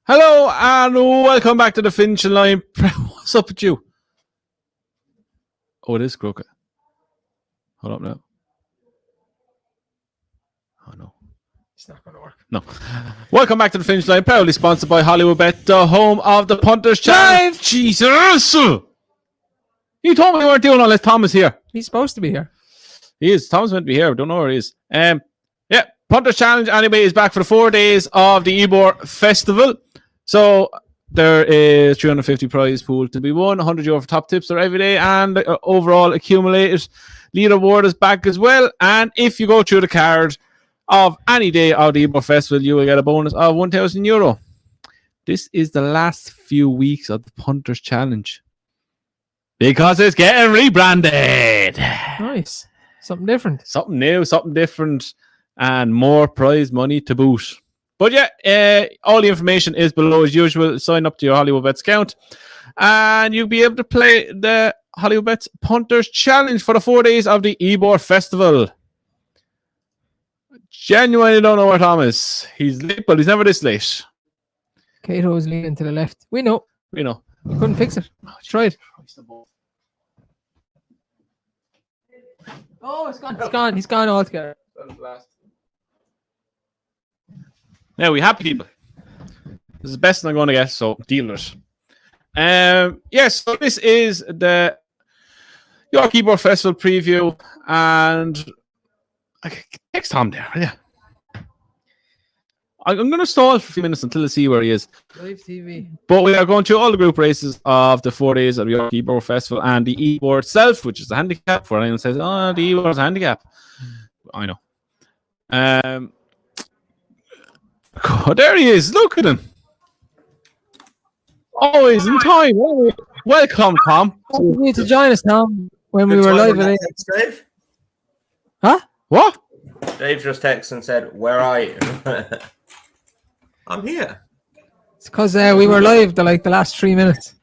Hello and welcome back to the Finch Line. What's up with you? Oh, it is crooked. Hold up now. Oh no, It's not going to work. no. Welcome back to the Finch Line, proudly sponsored by Hollywoodbets, the home of the Punters Challenge. Jesus! You told me you weren't doing unless Tom is here. He's supposed to be here. He is. Tom's meant to be here. I don't know where he is. Yeah, Punters Challenge anyway is back for the 4 days of the Ebor Festival. So there is 350 prize pool to be won, €100 for top tips are every day, and the overall accumulated leaderboard is back as well. And if you go through the card of any day of the Ebor Festival, you will get a bonus of €1,000. This is the last few weeks of the Punters Challenge because it's getting rebranded. Nice. Something different. Something new, something different, and more prize money to boot. But yeah, all the information is below as usual. Sign up to your Hollywoodbets account and you'll be able to play the Hollywoodbets Punters Challenge for the 4 days of the Ebor Festival. Genuinely don't know where Tom is. He's late, but he's never this late. Cato is leaning to the left. We know. We know. We couldn't fix it. Tried. Oh, it's gone. It's gone. He's gone altogether. Now we happy people. This is the best I'm going to get, so deal with it. Yes, so this is the York Ebor Festival preview, and next Tom there, yeah. I'm going to stall for a few minutes until I see where he is. Live TV. But we are going through all the group races of the 4 days of the York Ebor Festival and the Ebor itself, which is the handicap. For anyone says, oh, the Ebor is a handicap. I know. God, there he is. Look at him. Always in time. Welcome, Tom. You need to join us, Tom, when we were live at 8. Dave? Huh? What? Dave just texted and said, "Where are you?" I'm here. It's because we were live the last 3 minutes.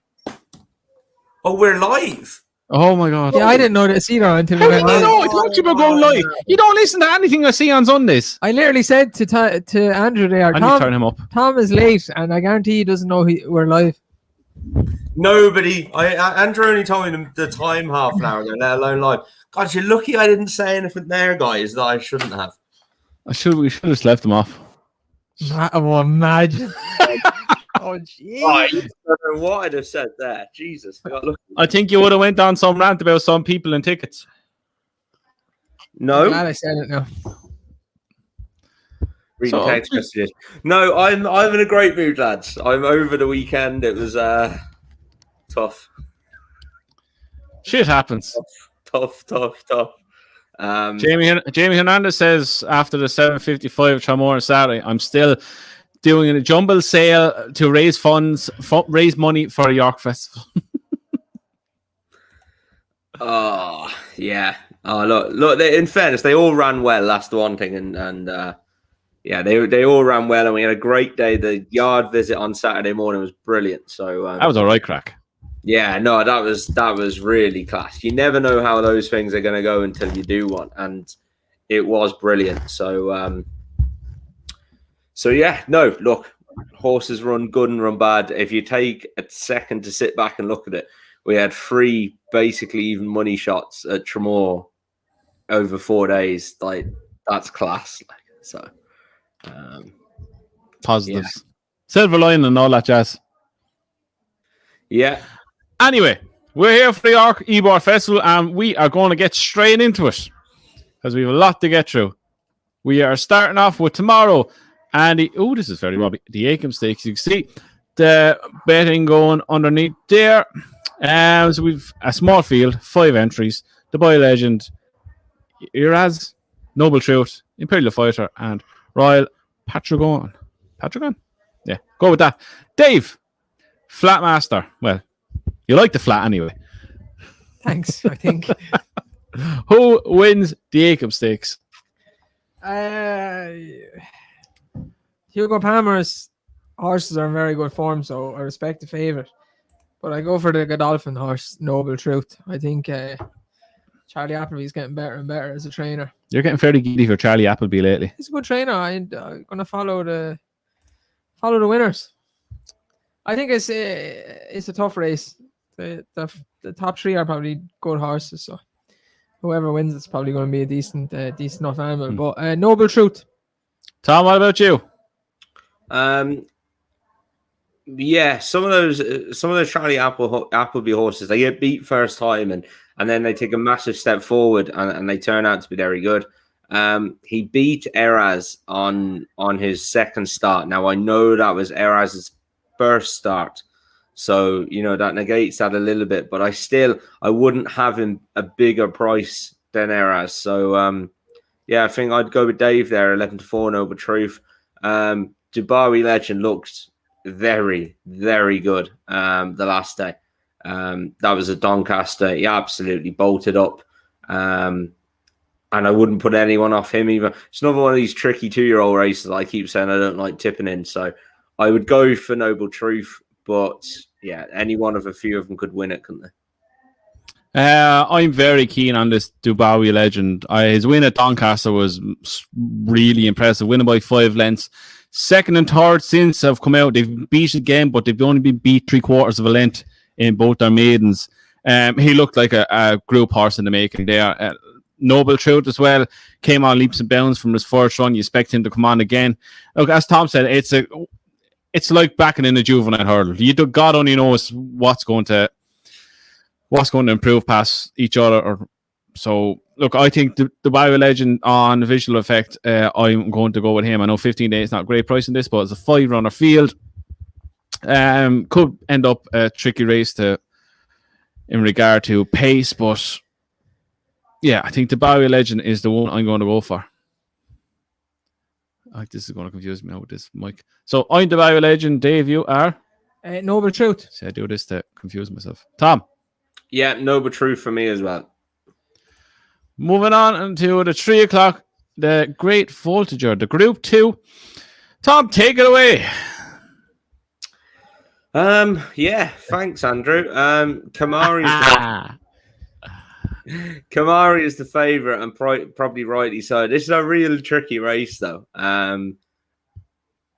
Oh, we're live. Oh my God. Yeah, I didn't know this either until we How went did you live. know? I thought you were going live. You don't listen to anything I see on Sundays. I literally said to Andrew there, I need to turn him up. Tom is late, and I guarantee he doesn't know we're live. Nobody. Andrew only told me the time half an hour ago, let alone live. God, you're lucky I didn't say anything there, guys, that I shouldn't have. We should have just left him off. Oh, imagine. Oh, jeez. I don't know what I'd have said there. Jesus. I think you would have went on some rant about some people and tickets. No. I'm glad I said it now. Reading text messages. No, I'm in a great mood, lads. I'm over the weekend. It was tough. Shit happens. Tough. Jamie Hernandez says after the 7:55 Tramore Saturday, I'm still doing a jumble sale to raise funds, raise money for a York Festival. Oh yeah. Oh look. In fairness, they all ran well. That's the one thing, and yeah, they all ran well, and we had a great day. The yard visit on Saturday morning was brilliant. So that was all right, crack. Yeah, no, that was really class. You never know how those things are going to go until you do one, and it was brilliant. So yeah, no, look, horses run good and run bad. If you take a second to sit back and look at it, we had 3 basically even money shots at Tramore over 4 days. Like, that's class. So, positives, yeah. Silver lining and all that jazz. Yeah. Anyway, we're here for the York Ebor Festival, and we are going to get straight into it because we have a lot to get through. We are starting off with tomorrow, and this is very Robbie. The Acomb Stakes. You can see the betting going underneath there. So we've a small field, 5 entries. The Boy Legend, Iraz, Noble Truth, Imperial Fighter, and Royal Patragon. Patragon? Yeah, go with that. Dave, Flatmaster. Well, you like the flat anyway. Thanks, I think. Who wins the Acomb Stakes? Hugo Palmer's horses are in very good form, so I respect the favourite. But I go for the Godolphin horse, Noble Truth. I think Charlie Appleby's getting better and better as a trainer. You're getting fairly giddy for Charlie Appleby lately. He's a good trainer. I'm going to follow the winners. I think it's a tough race. The top three are probably good horses, so whoever wins it's probably going to be a decent enough animal. But Noble Truth. Tom, what about you? Yeah, some of those Charlie Appleby horses, they get beat first time and then they take a massive step forward and they turn out to be very good. He beat Eraz on his second start. Now I know that was Eraz's first start, so that negates that a little bit. But I wouldn't have him a bigger price than Eraz. So I think I'd go with Dave there, 11-4 Noble Truth. Dubai Legend looked very, very good the last day. That was a Doncaster. He absolutely bolted up. And I wouldn't put anyone off him either. It's another one of these tricky 2-year-old races that I keep saying I don't like tipping in. So I would go for Noble Truth. But yeah, any one of a few of them could win it, couldn't they? I'm very keen on this Dubai Legend. His win at Doncaster was really impressive, winning by 5 lengths. Second and third since have come out. They've beat again, but they've only been beat 3/4 of a length in both their maidens. He looked like a group horse in the making there. Noble Truth as well came on leaps and bounds from his first run. You expect him to come on again. Look, as Tom said, it's like backing in a juvenile hurdle. God only knows what's going to improve past each other. So look, I think the Bio Legend on visual effect, I'm going to go with him. I know 15 days is not a great price in this, but it's a 5-runner field. Could end up a tricky race in regard to pace, but yeah, I think the Bio Legend is the one I'm going to go for. This is going to confuse me now with this mic. So I'm the Bio Legend. Dave, you are? Noble Truth. See, I do this to confuse myself. Tom? Yeah, Noble Truth for me as well. Moving on into the 3 o'clock, the Great Voltigeur, the Group 2. Tom, take it away. Yeah, thanks, Andrew. Kamari is the favourite and probably rightly so. This is a real tricky race, though. I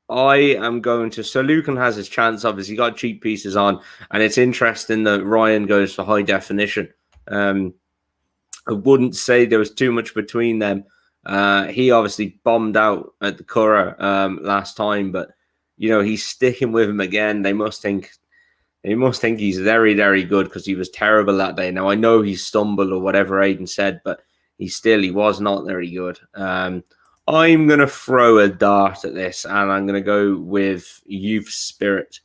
am going to... So Lucan has his chance, obviously. He got cheap pieces on, and it's interesting that Ryan goes for high definition. I wouldn't say there was too much between them. He obviously bombed out at the Curragh last time, but he's sticking with him again. They must think he's very, very good because he was terrible that day. Now I know he stumbled or whatever Aiden said, but he was not very good. I'm gonna throw a dart at this, and I'm gonna go with Youth Spirit.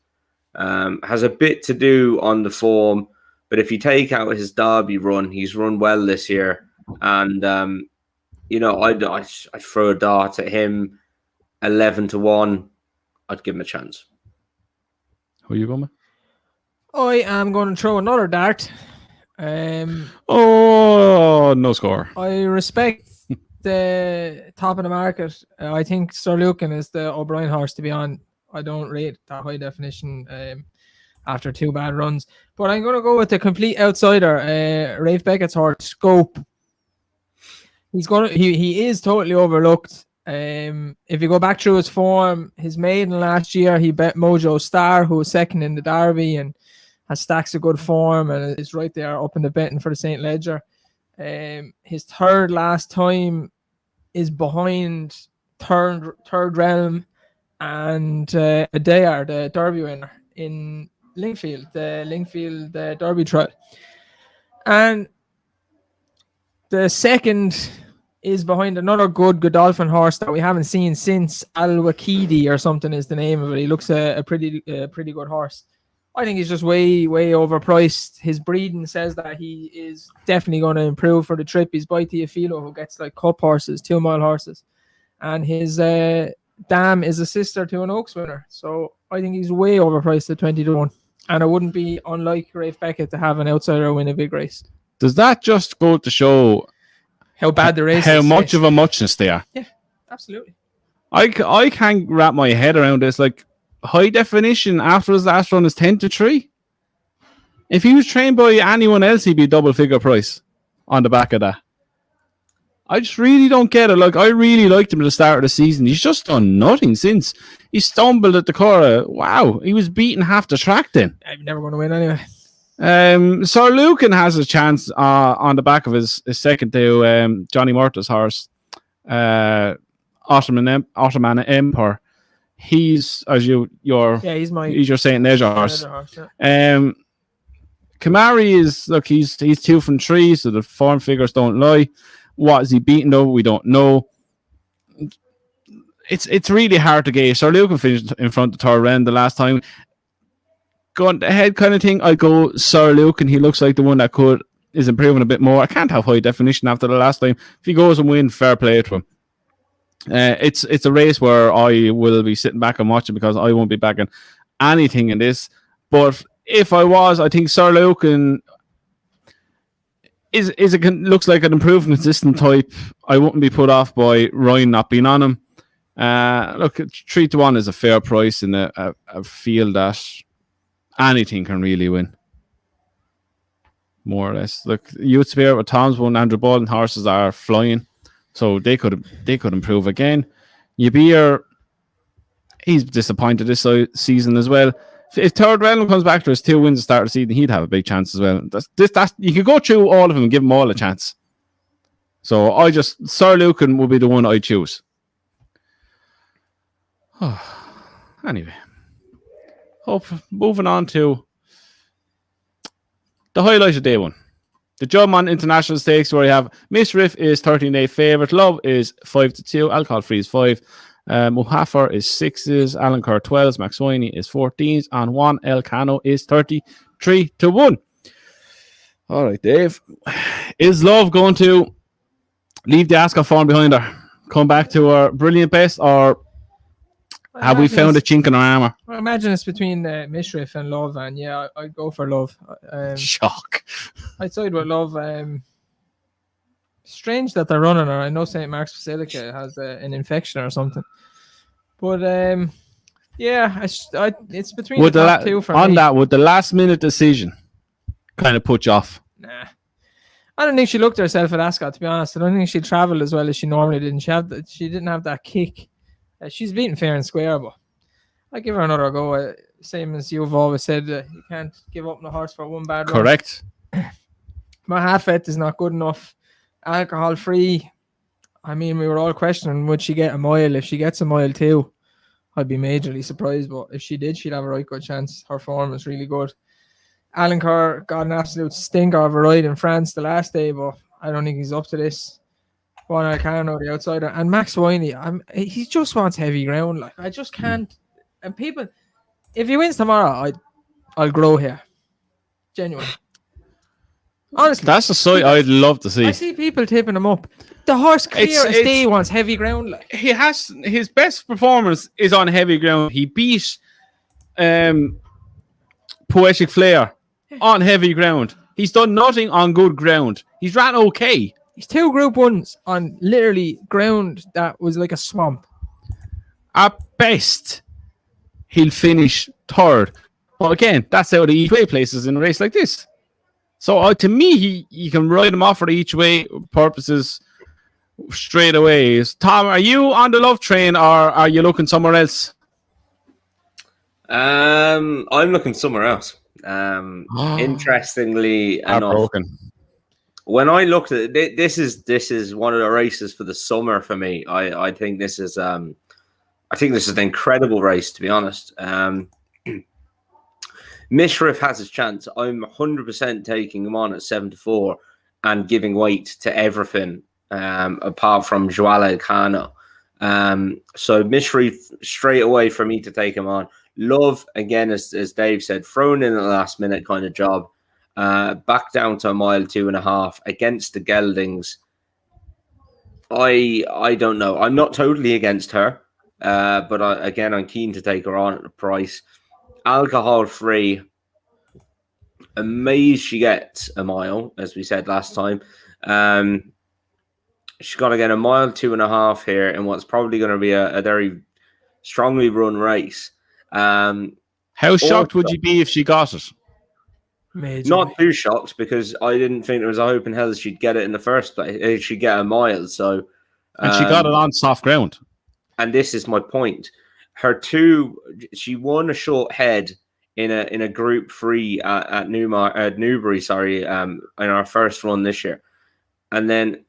Has a bit to do on the form. But if you take out his Derby run, he's run well this year. And, I'd throw a dart at him 11-1. I'd give him a chance. Who are you going with? I am going to throw another dart. No score. I respect the top of the market. I think Sir Lucan is the O'Brien horse to be on. I don't rate that high definition after 2 bad runs. But I'm going to go with the complete outsider, Rafe Beckett's horse, Scope. He is totally overlooked. If you go back through his form, his maiden last year, he bet Mojo Star, who was second in the Derby and has stacks of good form and is right there up in the betting for the St. Ledger. His third last time is behind Third Realm and Adair, the Derby winner in Lingfield, the Derby trial. And the second is behind another good Godolphin horse that we haven't seen since. Al-Wakidi or something is the name of it. He looks a pretty good horse. I think he's just way overpriced. His breeding says that he is definitely going to improve for the trip. He's by Teofilo, who gets like cup horses, 2 mile horses. And his dam is a sister to an Oaks winner. So I think he's way overpriced at 20-1. And it wouldn't be unlike Rafe Beckett to have an outsider win a big race. Does that just go to show how bad the race is? How much of a muchness they are? Yeah, absolutely. I can't wrap my head around this. Like, high definition after his last run is 10-3. If he was trained by anyone else, he'd be double figure price on the back of that. I just really don't get it. Like, I really liked him at the start of the season. He's just done nothing since. He stumbled at the Cora. Wow, he was beating half the track then. I'm never going to win anyway. Sir Lucan has a chance on the back of his second to Johnny Murtaugh's horse, Ottoman Empire. He's he's your Saint Leisure horse. Kamari is he's 2 from 3, so the form figures don't lie. What is he beaten though? We don't know. It's really hard to gauge. Sir Lucan finished in front of Torren the last time. Going ahead kind of thing, I go Sir Lucan. He looks like the one that is improving a bit more. I can't have high definition after the last time. If he goes and wins, fair play to him. It's a race where I will be sitting back and watching because I won't be backing anything in this. But if I was, I think Sir Lucan looks like an improved, consistent type. I wouldn't be put off by Ryan not being on him. Look, 3-1 is a fair price in a field that anything can really win, more or less. Look, Youth Spirit with Tom's won. Andrew Baldwin horses are flying, so they could improve again. Yabir, he's disappointed this season as well. If Third Realm comes back to his 2 wins at the start of the season, he'd have a big chance as well. That's you could go through all of them and give them all a chance. So Sir Lucan will be the one I choose. Anyway. Moving on to the highlight of day 1. The Juddmonte International Stakes, where you have Misriff is 13-day favourite, Love is 5-2, Alcohol Free is 5, Muhafar is 6s, Alan Kerr 12s, Max Swiney is 14s, and Juan El Cano is 33-1. All right, Dave. Is Love going to leave the Ascot form behind her, come back to her brilliant best, or have we found a chink in our armour? I imagine it's between Misriff and Love, and yeah, I'd go for Love. Shock. I'd side with Love. Strange that they're running her. I know St. Mark's Basilica has an infection or something. But yeah, it's between the top 2 for me. On that, would the last minute decision kind of put you off? Nah. I don't think she looked herself at Ascot, to be honest. I don't think she travelled as well as she normally did. She didn't have that kick. She's beaten fair and square, but I give her another go. Same as you've always said, you can't give up on a horse for one bad run. Correct. My half-bet is not good enough. Alcohol free. I mean, we were all questioning, would she get a mile? If she gets a mile too, I'd be majorly surprised. But if she did, she'd have a right good chance. Her form is really good. Alan Kerr got an absolute stinker of a ride in France the last day, but I don't think he's up to this. Juan El Cano, the outsider, and Max Swiney. He just wants heavy ground. Like, I just can't. And people, if he wins tomorrow, I'll grow here. Genuinely. Honestly, that's a sight I'd love to see. I see people tipping him up. The horse clear as day wants heavy ground. Like. He has his best performance is on heavy ground. He beat Poetic Flair on heavy ground. He's done nothing on good ground. He's ran okay. He's 2 Group 1s on literally ground that was like a swamp. At best, he'll finish 3rd. But again, that's how the each way places in a race like this. So to me, you can ride him off for the each way purposes straight away. Tom, are you on the Love train or are you looking somewhere else? I'm looking somewhere else. Interestingly enough, when I looked at it, this is one of the races for the summer for me. I think this is an incredible race, to be honest. Misriff has his chance. I'm 100% taking him on at 7-4 and giving weight to everything apart from Joao Elcano. So Misriff straight away for me to take him on. Love, again, as Dave said, thrown in at the last minute kind of job. Back down to a mile 2.5 against the Geldings. I don't know. I'm not totally against her, but I'm keen to take her on at the price. Alcohol free. Amazed she gets a mile, as we said last time. She's got to get a mile 2.5 here in what's probably going to be a very strongly run race. How shocked would you be if she got it? Not too shocked because I didn't think there was a hope in hell that she'd get it in the first place. She'd get a mile. So, and she got it on soft ground. And this is my point. She won a short head in a Group 3 at Newbury. In our first run this year, and then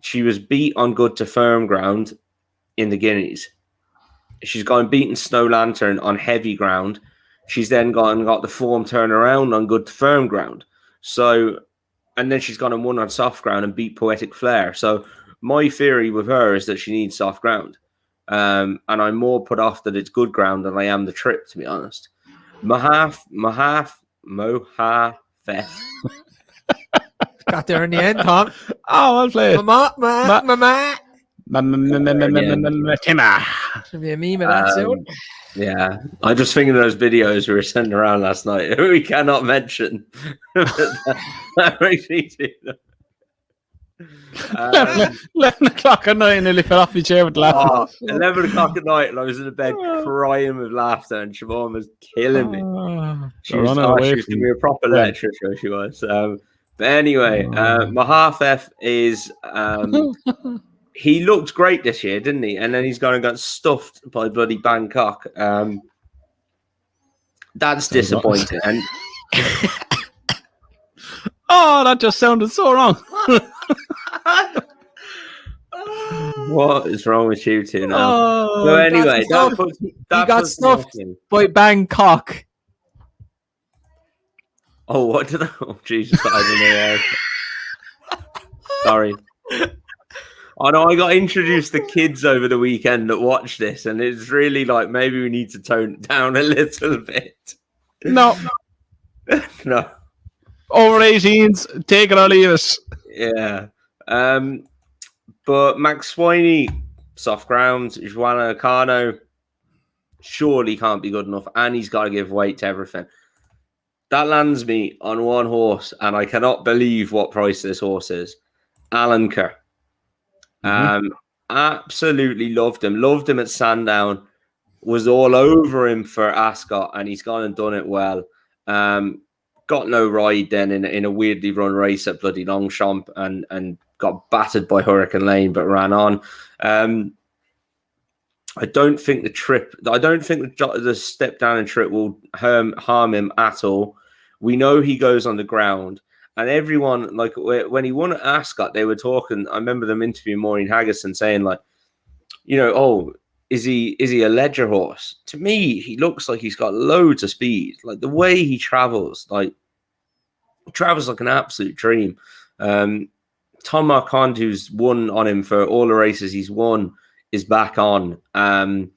she was beat on good to firm ground in the Guineas. She's gone beaten Snow Lantern on heavy ground. She's then got the form turnaround on good to firm ground. So, and then she's gone and won on soft ground and beat Poetic Flare. So my theory with her is that she needs soft ground. And I'm more put off that it's good ground than I am the trip, to be honest. Mohaf. Got there in the end, Tom. Oh, I'll play it. Mama. Timmer. Should be a meme of that soon. Yeah, I just thinking of those videos we were sending around last night. We cannot mention. That makes me do that. 11 o'clock at night and nearly fell off your chair with laughter. 11 o'clock at night and I was in the bed crying with laughter and Siobhan was killing me. She was giving me a proper lecture, so she was. But anyway, my half F is he looked great this year, didn't he? And then he's gone and got stuffed by bloody Bangkok. That's disappointing. And oh, that just sounded so wrong. What is wrong with you two now? So anyway, he got stuffed by Bangkok. Oh, what did I? Oh, Jesus, I don't know. Sorry. I know I got introduced to kids over the weekend that watched this, and it's really like maybe we need to tone it down a little bit. No. No. Over 18s, take it or leave it. Yeah. But Max Swiney, soft ground, Joanna Acano, surely can't be good enough, and he's got to give weight to everything. That lands me on one horse, and I cannot believe what price this horse is. Alan Kerr. Absolutely loved him at Sandown, was all over him for Ascot, and he's gone and done it well. Got no ride then in a weirdly run race at bloody Longchamp and got battered by Hurricane Lane, but ran on. I don't think the step down and trip will harm him at all. We know he goes on the ground. And everyone, like, when he won at Ascot, they were talking. I remember them interviewing Maureen Haggison saying, like, you know, oh, is he a ledger horse? To me, he looks like he's got loads of speed. Like, the way he travels like an absolute dream. Tom Marquand, who's won on him for all the races he's won, is back on. I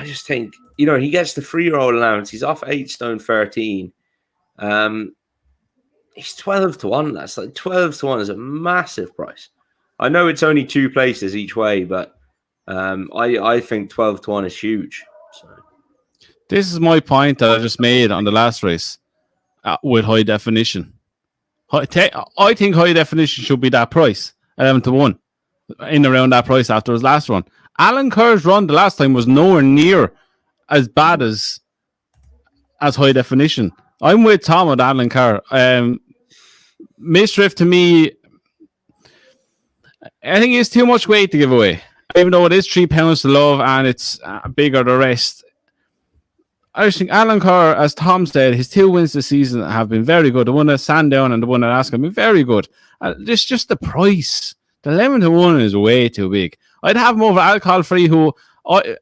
just think, you know, he gets the 3-year-old allowance. He's off 8 stone 13. He's 12 to 1. That's like 12 to 1 is a massive price. I know it's only 2 places each way, but I think 12 to 1 is huge. So. This is my point that I just made on the last race with high definition. I think high definition should be that price, 11 to 1, in around that price after his last run. Alan Kerr's run the last time was nowhere near as bad as high definition. I'm with Tom with Alan Kerr. Misdrift to me, I think it's too much weight to give away. Even though it is 3 pounds to love and it's bigger the rest. I just think Alan Kerr, as Tom said, his 2 wins this season have been very good. The one at Sandown and the one at Ascot have been very good. It's just the price. The 11 to 1 is way too big. I'd have him over Alcohol Free, who,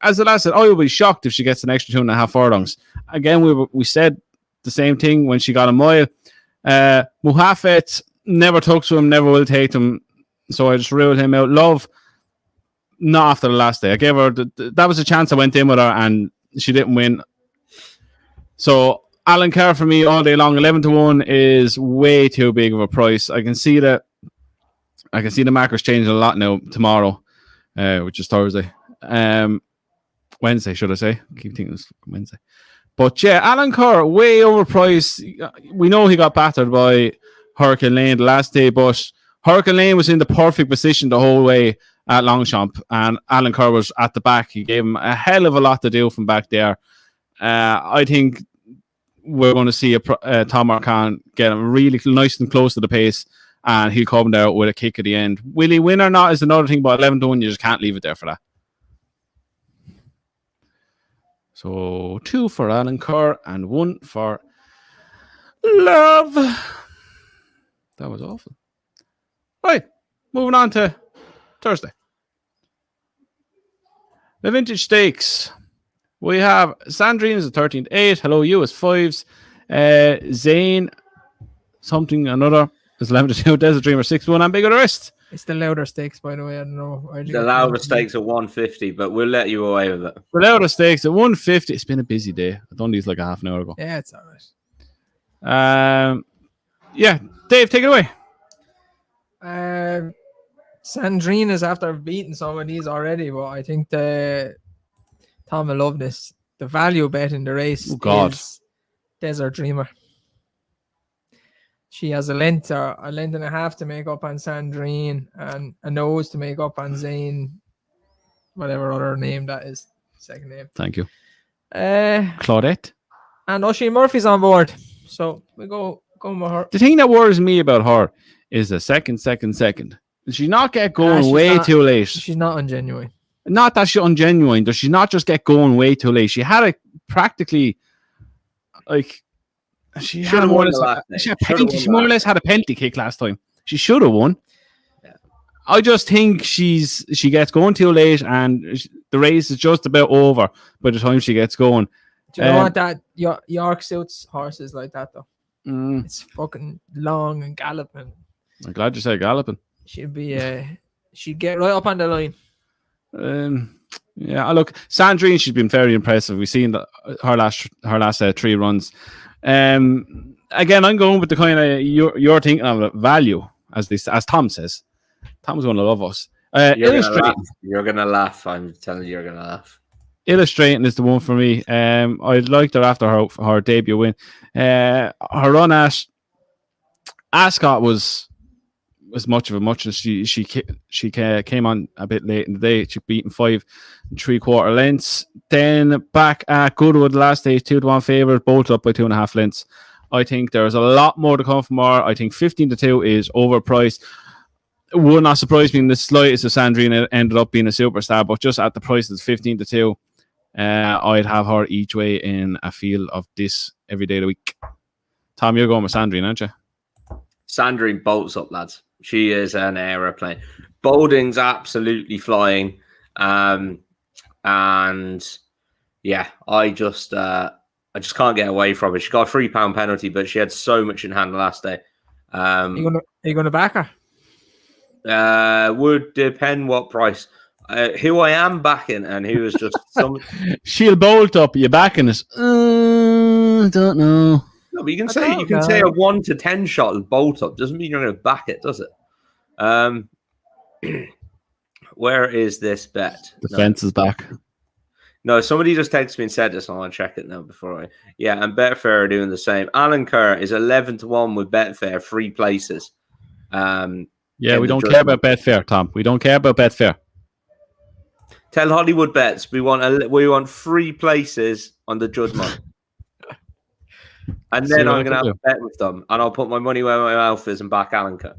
as the last said, I would be shocked if she gets an extra 2.5 furlongs. Again, we said the same thing when she got a mile. Muhafet never took to him, never will take him. So I just ruled him out. Love, not after the last day. I gave her that was a chance I went in with her and she didn't win. So Alan Kerr for me all day long, 11 to 1 is way too big of a price. I can see the markers changing a lot now tomorrow, which is Thursday. Wednesday, should I say? I keep thinking it's Wednesday. But yeah, Alan Kerr, way overpriced. We know he got battered by Hurricane Lane the last day, but Hurricane Lane was in the perfect position the whole way at Longchamp, and Alan Kerr was at the back. He gave him a hell of a lot to do from back there. I think we're going to see Tom Marcan get him really nice and close to the pace, and he'll come out with a kick at the end. Will he win or not is another thing, but 11-1, you just can't leave it there for that. So 2 for Alan Kerr and 1 for Love. That was awful. Right, moving on to Thursday. The Vintage Stakes. We have Sandrine is a 13-8. Hello, you is 5s. Zane, something another is 11-2. Desert Dreamer 6-1. And Big of the Rest. It's the louder stakes, by the way. I don't know. The louder stakes at 150, but we'll let you away with it. The louder stakes at 150. It's been a busy day. I done these like a half an hour ago. Yeah, it's all right. Yeah, Dave, take it away. Sandrine is after beating some of these already, but I think Tom will love this. The value bet in the race is Desert Dreamer. She has a length and a half to make up on Sandrine and a nose to make up on Zane, whatever other name that is. Second name. Thank you. Claudette. And Oisin Murphy's on board. So we go with her. The thing that worries me about her is the second. Does she not get going too late? She's not ungenuine. Not that she's ungenuine. Does she not just get going way too late? She had a practically like she more or less had a penalty kick last time. She should have won. Yeah. I just think she gets going too late, and the race is just about over by the time she gets going. Do you know what that York suits horses like that though? It's fucking long and galloping. I'm glad you said galloping. She'd get right up on the line. Yeah, look, Sandrine, she's been very impressive. We've seen her last 3 runs. Again, I'm going with the kind of you're thinking of value, as Tom says. Tom's going to love us. You're gonna laugh. I'm telling you, you're gonna laugh. Illustrating is the one for me. I liked her after her debut win. Her run at Ascot was much of a muchness. She came on a bit late in the day. She beaten 5 3/4 lengths. Then back at Goodwood last day, 2-1 favourite, both up by 2.5 lengths. I think there's a lot more to come from her. I think 15-2 is overpriced. It would not surprise me in the slightest if Sandrine ended up being a superstar, but just at the price of 15-2, I'd have her each way in a field of this every day of the week. Tom, you're going with Sandrine, aren't you? Sandrine bolts up, lads. She is an aeroplane. Bolding's absolutely flying. And yeah, I just can't get away from it. She got a £3 penalty, but she had so much in hand the last day. Are you going to back her? Would depend what price. Who I am backing and who is just some. She'll bolt up. You backing it? I don't know. No, but you can say a 1 to 10 shot and bolt up. Doesn't mean you're going to back it, does it? Where is this bet? The fence is back. No, somebody just texted me and said this. I want to check it now before Yeah, and Betfair are doing the same. Alan Kerr is 11-1 with Betfair, 3 places. Yeah, we don't care about Betfair, Tom. We don't care about Betfair. Tell Hollywoodbets we want 3 places on the Juddmonte. And then I'm going to have a bet with them, and I'll put my money where my mouth is and back Alan Kerr.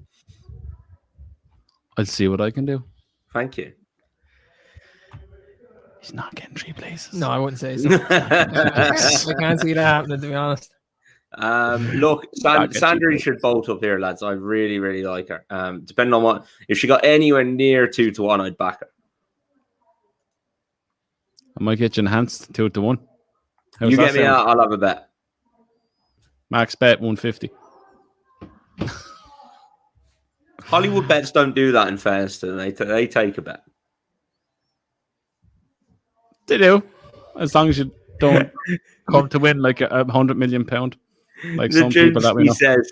I'll see what I can do. Thank you. He's not getting 3 places. No, I wouldn't say so. I can't see that happening, to be honest. Look, Sandrine should bolt up here, lads. I really, really like her. Depending on if she got anywhere near 2-1, I'd back her. I might get you enhanced 2-1. You get me out, I'll have a bet. Max bet 150. Hollywoodbets don't do that in fairness to them. They take a bet. They do. As long as you don't come to win like £100 million. Like some people that we know. He says,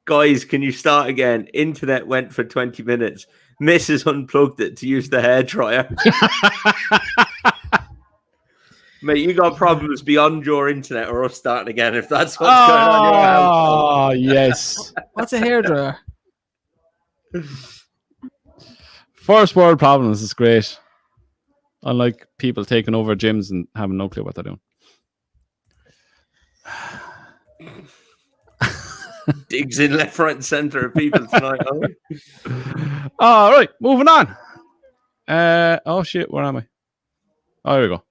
guys, can you start again? Internet went for 20 minutes. Mrs. unplugged it to use the hairdryer. Mate, you got problems beyond your internet or us starting again if that's what's going on in your house. Oh, yes. What's a hairdryer? First world problems is great. Unlike people taking over gyms and having no clue what they're doing. Digs in left, right, and centre of people tonight, are we? All right, moving on. Oh shit, where am I? Oh, here we go.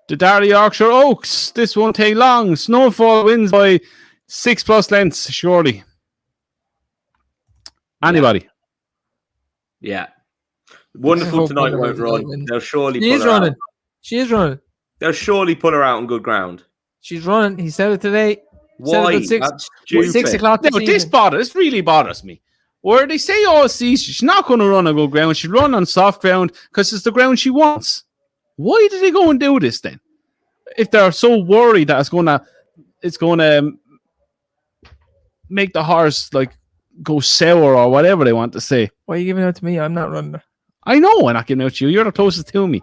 The Darley Yorkshire Oaks. This won't take long. Snowfall wins by 6+ lengths, surely. Anybody? Yeah. Wonderful tonight won't run. They'll surely pull her out. She is running. They'll surely pull her out on good ground. She's running. He said it today. Why? That's stupid. 6 o'clock This really bothers me. Where they say, oh, see, she's not going to run on good ground. She'll run on soft ground because it's the ground she wants. Why did they go and do this then? If they're so worried that it's going to make the horse like go sour or whatever they want to say. Why are you giving it to me? I'm not running her. I know I'm not giving it to you. You're the closest to me.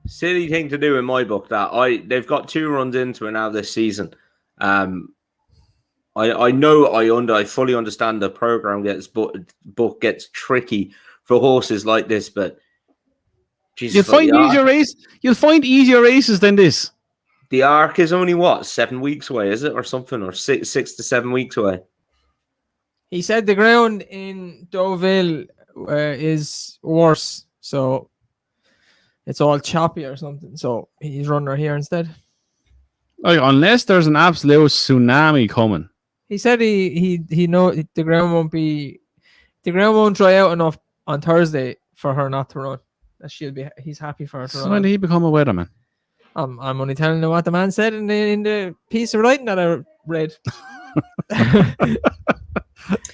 Silly thing to do in my book. They've got 2 runs into it now this season. I fully understand the program book gets tricky for horses like this, but Jesus, you'll find easier races than this. The Arc is only 7 weeks away, is it, or something, or 6 to 7 weeks away? He said the ground in Deauville is worse, so it's all choppy or something. So he's running her here instead. Unless there's an absolute tsunami coming. He said he know the ground won't dry out enough on Thursday for her not to run. He's happy for her to run. When did he become a weatherman? I'm only telling you what the man said in the piece of writing that I read.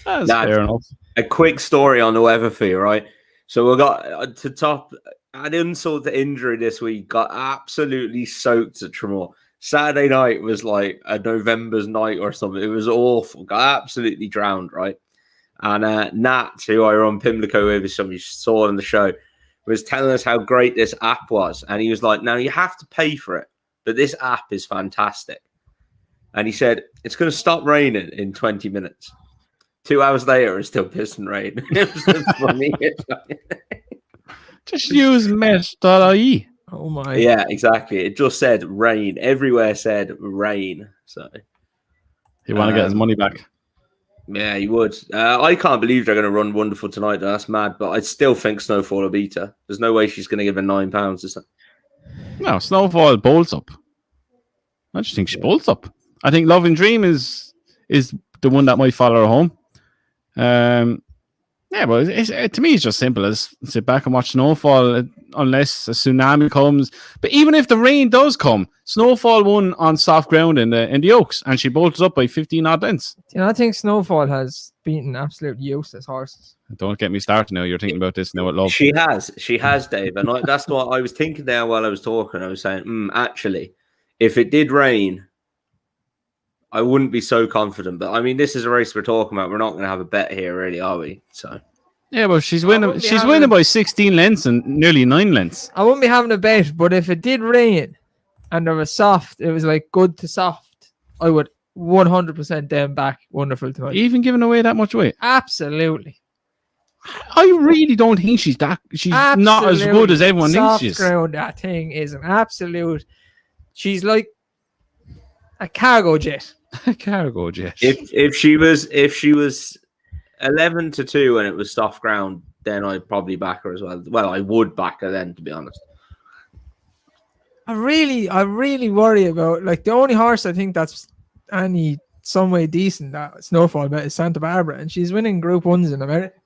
That's fair enough. A quick story on the weather for you, right? So we got to top an insult to injury this week. Got absolutely soaked at Tremor. Saturday night was like a November's night or something. It was awful. Got absolutely drowned, right? And Nat, who I run Pimlico with, somebody saw on the show, was telling us how great this app was. And he was like, now you have to pay for it, but this app is fantastic. And he said, it's going to stop raining in 20 minutes. 2 hours later, it's still pissing rain. It was the funniest. Just use mesh.ie. Oh my. Yeah, exactly. It just said rain. Everywhere said rain. So he want to get his money back. Yeah, he would. I can't believe they're going to run Wonderful tonight. That's mad. But I still think Snowfall will beat her. There's no way she's going to give her £9, is there? No, Snowfall bolts up. I just think she bolts up. I think Love and Dream is the one that might follow her home. Yeah, but to me, it's just simple as sit back and watch Snowfall unless a tsunami comes. But even if the rain does come, Snowfall won on soft ground in the Oaks, and she bolted up by 15 odd lengths. I think Snowfall has beaten absolute useless horses. Don't get me started now. You're thinking about this now at Love. She has, Dave. And that's what I was thinking there while I was talking. I was saying, actually, if it did rain, I wouldn't be so confident. But I mean, this is a race we're talking about. We're not going to have a bet here, really, are we? So. Yeah, but she's winning. She's winning by 16 lengths and nearly 9 lengths. I wouldn't be having a bet, but if it did rain and there was soft, it was like good to soft, I would 100% down back Wonderful tonight. Even giving away that much weight? Absolutely. I really don't think she's not as good as everyone thinks she is. Soft ground, that thing is an absolute. She's like a cargo jet. A cargo jet. If she was 11-2 and it was soft ground, then I'd probably back her as well. Well, I would back her then, to be honest. I really worry about, like, the only horse I think that's any some way decent that Snowfall bet is Santa Barbara, and she's winning Group 1s in America.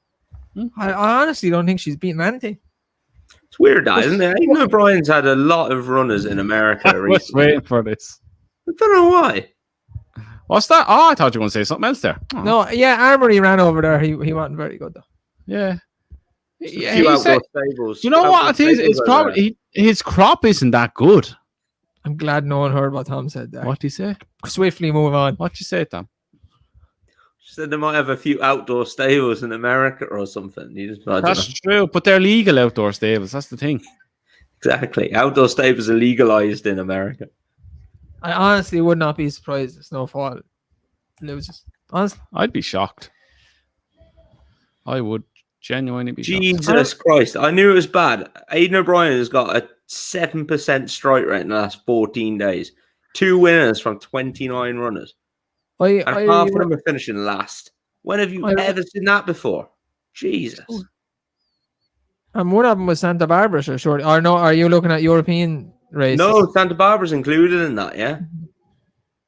I honestly don't think she's beaten anything. It's weird, that, isn't it? Aidan O'Brien's had a lot of runners in America recently. I was waiting for this. I don't know why. What's that? Oh, I thought you were going to say something else there. Oh. No, yeah, Armory ran over there. He wasn't very good, though. Yeah. He said, stables. You know what it is? It's probably his crop isn't that good. I'm glad no one heard what Tom said there. What did he say? Swiftly move on. What did you say, Tom? She said they might have a few outdoor stables in America or something. That's true, but they're legal outdoor stables. That's the thing. Exactly. Outdoor stables are legalized in America. I honestly would not be surprised if Snowfall loses. Honestly, I'd be shocked. I would genuinely be shocked. Jesus Christ. I knew it was bad. Aidan O'Brien has got a 7% strike rate in the last 14 days. 2 winners from 29 runners. I half of them are finishing last. When have you ever seen that before? Jesus. And one of them was Santa Barbara, sure. Or no, are you looking at European races? No, Santa Barbara's included in that, yeah.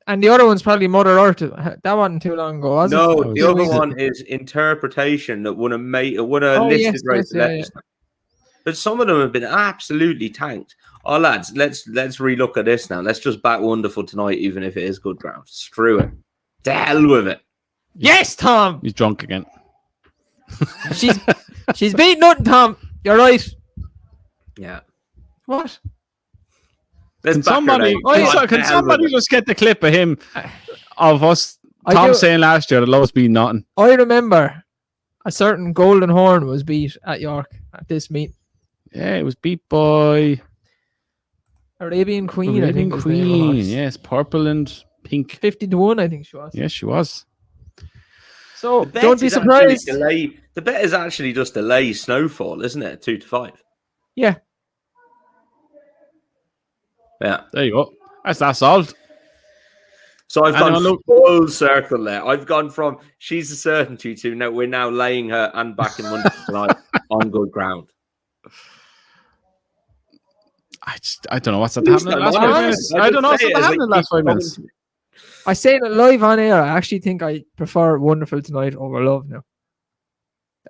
And the other one's probably Mother Earth. That wasn't too long ago, was it? No, the other one is Interpretation that won a listed race. Yeah. But some of them have been absolutely tanked. Oh, lads, let's relook at this now. Let's just back Wonderful tonight, even if it is good ground. Screw it. To hell with it. Yes, Tom. He's drunk again. She's beating nothing, Tom. You're right. Yeah. What? Can somebody just get the clip of him, of us, Tom saying last year that Lowe's beat nothing? I remember a certain Golden Horn was beat at York at this meet. Yeah, it was beat by Arabian Queen, I think. Queen, yes, purple and pink. 50-1, I think she was. Yes, she was. So don't be surprised. The bet is actually just delay snowfall, isn't it? 2-5. Yeah. Yeah. There you go. That's solved. So I've gone full circle there. I've gone from she's a certainty to now we're now laying her and back in Monday tonight on good ground. I don't know what's happening in the last 5 minutes. I don't know what's happening in the last 5 minutes. I say it live on air. I actually think I prefer Wonderful Tonight over Love now.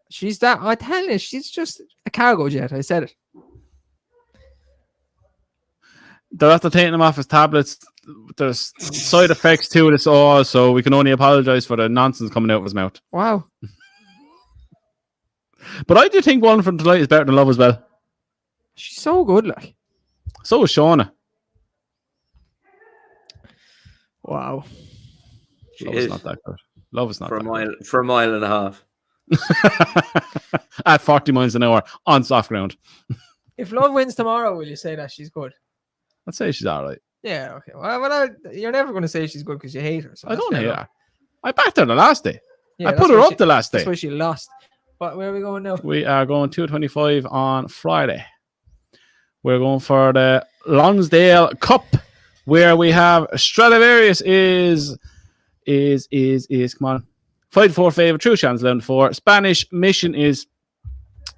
She's that. I tell you, she's just a cargo jet. I said it. They're after taking them off his tablets. There's side effects to this all, so we can only apologize for the nonsense coming out of his mouth. Wow. But I do think Wonderful Tonight is better than Love as well. She's so good, like. So is Shauna. Wow. Love is not that good. Love is not for a mile and a half. At 40 miles an hour on soft ground. If Love wins tomorrow, will you say that she's good? I'd say she's all right. Yeah, okay. Well, you're never going to say she's good because you hate her. So I don't hate her. I backed her the last day. Yeah, I put her up the last day. That's why she lost. But where are we going now? We are going 2:25 on Friday. We're going for the Lonsdale Cup, where we have Stradivarius is come on, 5-4 favourite, True Chance 11-4. Spanish Mission is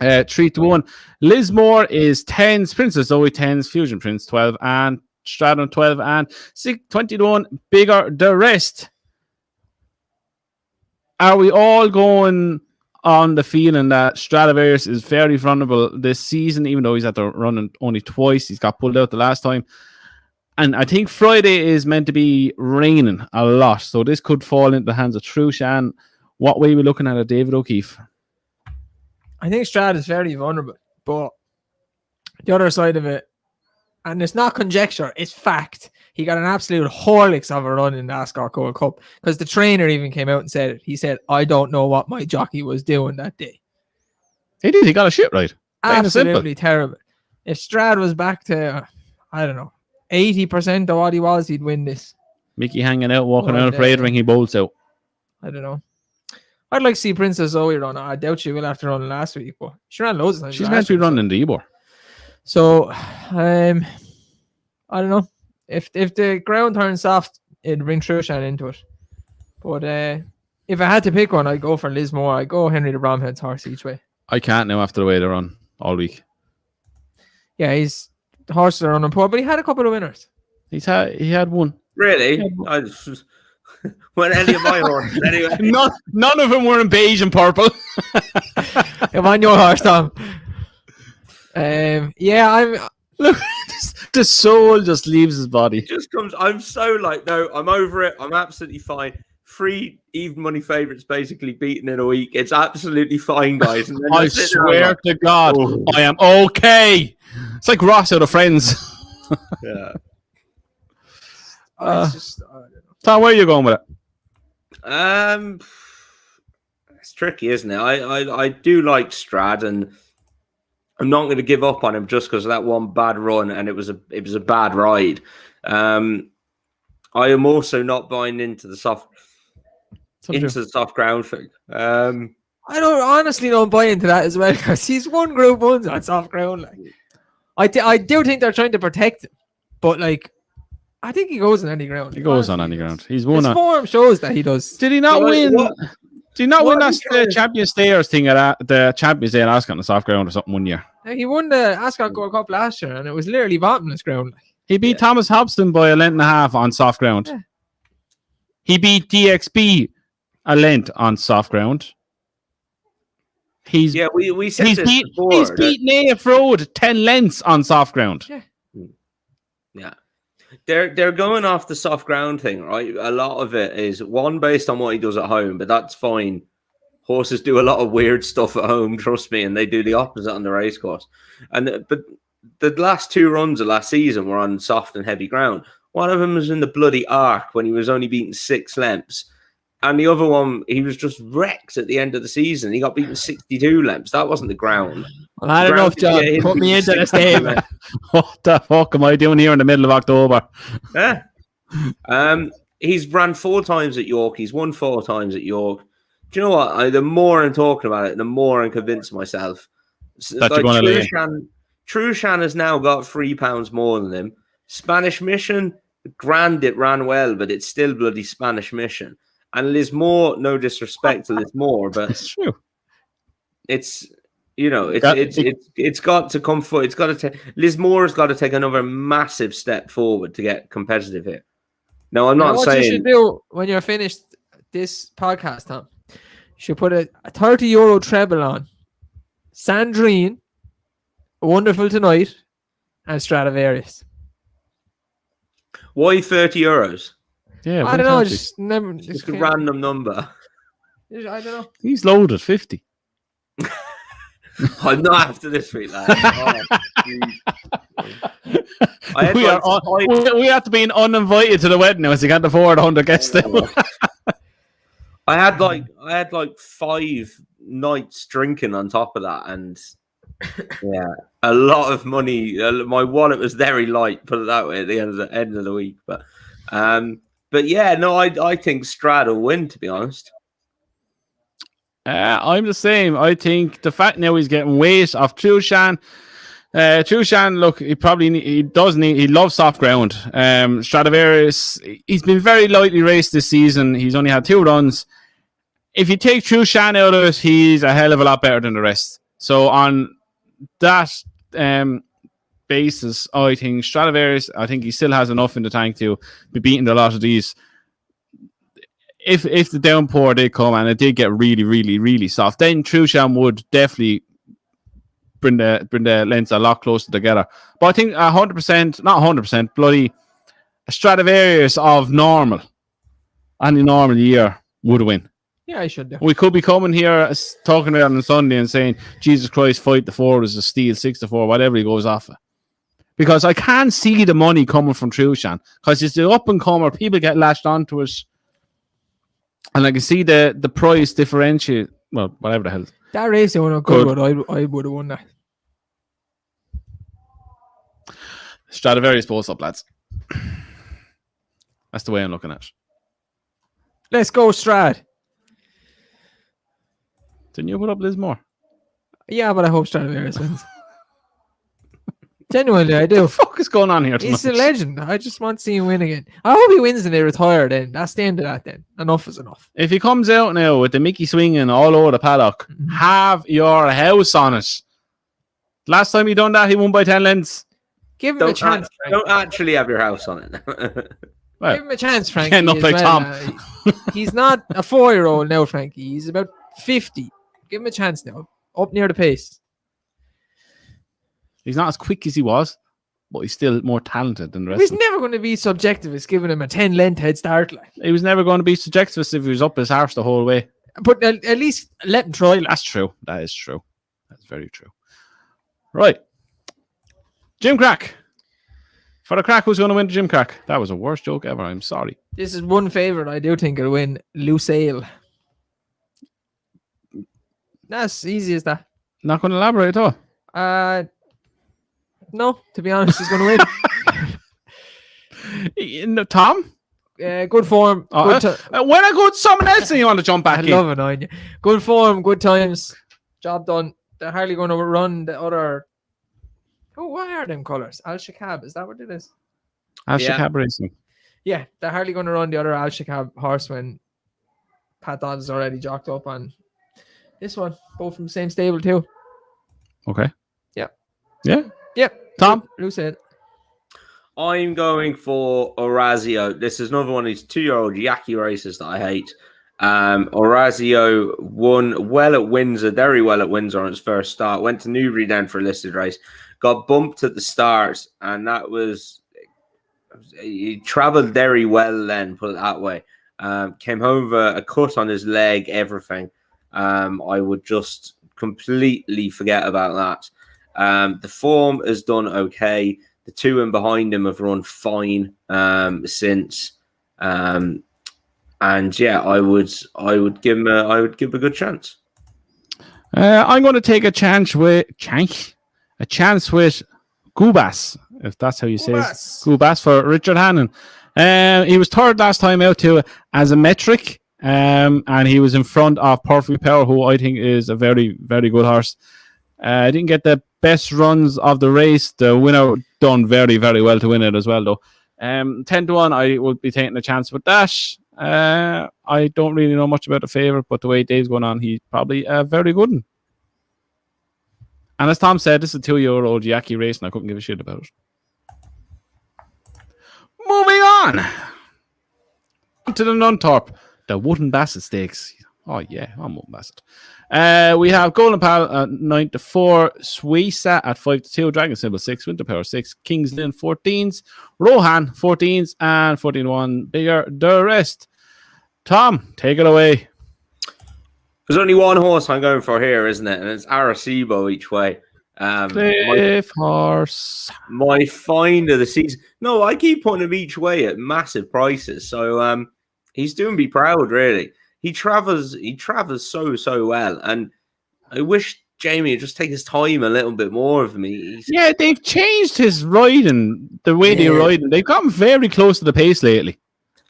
3-1. Lismore is 10s, Princess Zoe 10s, Fusion Prince 12, and Stradon 12, and 20-1. Bigger the rest. Are we all going on the feeling that Stradivarius is very vulnerable this season, even though he's at the running only twice? He's got pulled out the last time. And I think Friday is meant to be raining a lot, so this could fall into the hands of Trushan. What way are we looking at David O'Keefe? I think Strad is very vulnerable, but the other side of it, and it's not conjecture, it's fact. He got an absolute Horlicks of a run in the Ascot Gold Cup because the trainer even came out and said it. He said, I don't know what my jockey was doing that day. He did. He got a shit right. Absolutely terrible. If Strad was back to, I don't know, 80% of what he was, he'd win this. Mickey hanging out, walking around a parade ring, he bowls out. I don't know. I'd like to see Princess Zoe run. I doubt she will after running last week, but she ran loads of times. She's meant to be running the Ebor. So, I don't know. If the ground turns soft, it'd bring Trushan into it. But if I had to pick one, I'd go for Lismore. I'd go Henry the Bromhead's horse each way. I can't now after the way they run all week. Yeah, the horses are running poor, but he had a couple of winners. He had one. Really? When any of my horses, anyway. None of them were in beige and purple. Come on, your horse, Tom. Look, the soul just leaves his body. It just comes. I'm so no, I'm over it. I'm absolutely fine. 3 even money favourites basically beaten in a week. It's absolutely fine, guys. And then I swear to God, I am okay. It's like Ross out of Friends. Yeah. Tom, where are you going with it? It's tricky, isn't it? I do like Strad, and I'm not going to give up on him just because of that one bad run, and it was a bad ride. I am also not buying into the soft ground thing. I honestly don't buy into that as well because he's won Group 1s on soft ground. I do think they're trying to protect him, but I think he goes on any ground. He goes on any ground. He's won His on. form shows that he does. Did he not win? What? Did he not What win are that you trying to- Champions Stayers thing at the Champions Day in Ascot on the soft ground or something one year? Now, he won the Ascot Gold Cup last year, and it was literally bottomless ground. He beat Thomas Hobson by a length and a half on soft ground. Yeah. He beat DXB a length on soft ground. He's Yeah, we said he's this beat before. he's that- beaten AF Road 10 lengths on soft ground. Yeah. They're going off the soft ground thing, right? A lot of it is one based on what he does at home, but that's fine. Horses do a lot of weird stuff at home, trust me, and they do the opposite on the racecourse. But the last two runs of last season were on soft and heavy ground. One of them was in the bloody Arc when he was only beaten 6 lengths. And the other one, he was just wrecked at the end of the season. He got beaten 62 lengths. That wasn't the ground. Well, I don't know if John put me into the statement. What the fuck am I doing here in the middle of October? Yeah. He's ran 4 times at York. He's won 4 times at York. Do you know what? The more I'm talking about it, the more I'm convinced myself That you're gonna lay. Trushan has now got £3 more than him. Spanish Mission, grand, it ran well, but it's still bloody Spanish Mission. And Lismore, no disrespect to Lismore, but It's true. it's got to come forward. It's got to take Lismore's got to take another massive step forward to get competitive here. No, I'm not what saying you should do when you're finished this podcast, Tom, you should put a €30 treble on Sandrine, Wonderful Tonight, and Stradivarius. why €30. Yeah, I don't know, 120. Just a random number. I don't know. He's loaded 50. I'm not after this week, lad. We have to be uninvited to the wedding now, so you can't afford 100 guests. I had like 5 nights drinking on top of that, and yeah, a lot of money. My wallet was very light, put it that way, at the end of the week. But yeah, no, I think Strad will win, to be honest. I'm the same. I think the fact now he's getting weight off Trushan. Trushan, look, he loves soft ground. Stradivarius, he's been very lightly raced this season. He's only had 2 runs. If you take Trushan out of it, he's a hell of a lot better than the rest. So on that basis, I think Stradivarius, I think he still has enough in the tank to be beating a lot of these. If the downpour did come and it did get really, really, really soft, then Trushan would definitely bring the lengths a lot closer together. But I think 100%, not 100%, bloody a Stradivarius of normal, any normal year would win. Yeah, I should do. We could be coming here talking about it on Sunday and saying, Jesus Christ, 5-4 is a steal, 6-4, whatever he goes off of. Because I can't see the money coming from Trushan. Because it's the up-and-comer, people get latched onto it. And I can see the price differential. Well, whatever the hell. That race, I would good. I would have won that. Stradivarius bolts up, lads. That's the way I'm looking at it. Let's go, Strad. Didn't you put up Lismore? Yeah, but I hope Stradivarius wins. Genuinely, I do. What the fuck is going on here tonight? He's a legend. I just want to see him win again. I hope he wins and they retire then. That's the end of that then. Enough is enough. If he comes out now with the Mickey swinging all over the paddock, have your house on it. Last time he done that, he won by 10 lengths. Give him a chance, Frank. Don't actually have your house on it. Well, give him a chance, Frankie. yeah, not as like well. Tom. He's not a 4-year-old now, Frankie. He's about 50. Give him a chance now. Up near the pace. He's not as quick as he was, but he's still more talented than the rest He's of them. never going to be subjective as giving him a 10-length head start. Like. He was never going to be subjectivist if he was up his arse the whole way. But at least let him try. Like. That's true. That is true. That's very true. Right. Gimcrack. For the crack, who's going to win the Gimcrack? That was the worst joke ever. I'm sorry. This is one favourite I do think will win. Lucille. That's easy as that. Not going to elaborate at all. No, to be honest, he's going to win. Tom? Good form. When I go to someone else and you want to jump back I in. love it on you. Good form, good times. Job done. They're hardly going to run the other. Oh, what are them colours? Al Shakab, is that what it is? Ashicab Racing. Yeah, they're hardly going to run the other Ashicab horse when Pat Dodd's already jocked up on this one. Both from the same stable too. Okay. Yeah. Yeah. Yeah. Tom? Lou said. I'm going for Orazio. This is another one of these 2-year-old Yaki races that I hate. Orazio won well at Windsor, very well at Windsor on its first start. Went to Newbury then for a listed race. Got bumped at the start, and that was... He travelled very well then, put it that way. Came home with a cut on his leg, everything. I would just completely forget about that. The form has done okay. The two in behind him have run fine since. And yeah, I would give him a good chance. I'm going to take a chance with Gubas, if that's how you say it. Gubas for Richard Hannon. He was third last time out too as a metric, and he was in front of Perfect Power, who I think is a very, very good horse. Didn't get the best runs of the race. The winner done very, very well to win it as well, though. 10-1, I would be taking a chance with that. I don't really know much about the favourite, but the way Dave's going on, he's probably a very good one. And as Tom said, this is a 2-year-old Yaki race, and I couldn't give a shit about it. Moving on to the Nunthorpe, the Wooden Basset Stakes. Oh, yeah, I'm Wooden Basset. We have Golden Pal at 9-4, Suiza at 5-2, Dragon Symbol 6, Winter Power 6, King's Lynn 14s, Rohan 14s, and 14-1 bigger the rest. Tom, take it away. There's only one horse I'm going for here, isn't it? And it's Arecibo each way. Cliff horse. My find of the season. No, I keep putting him each way at massive prices. So he's doing me proud, really. He travels so well. And I wish Jamie would just take his time a little bit more of me. Yeah, they've changed his riding, the way they're riding. They've gotten very close to the pace lately.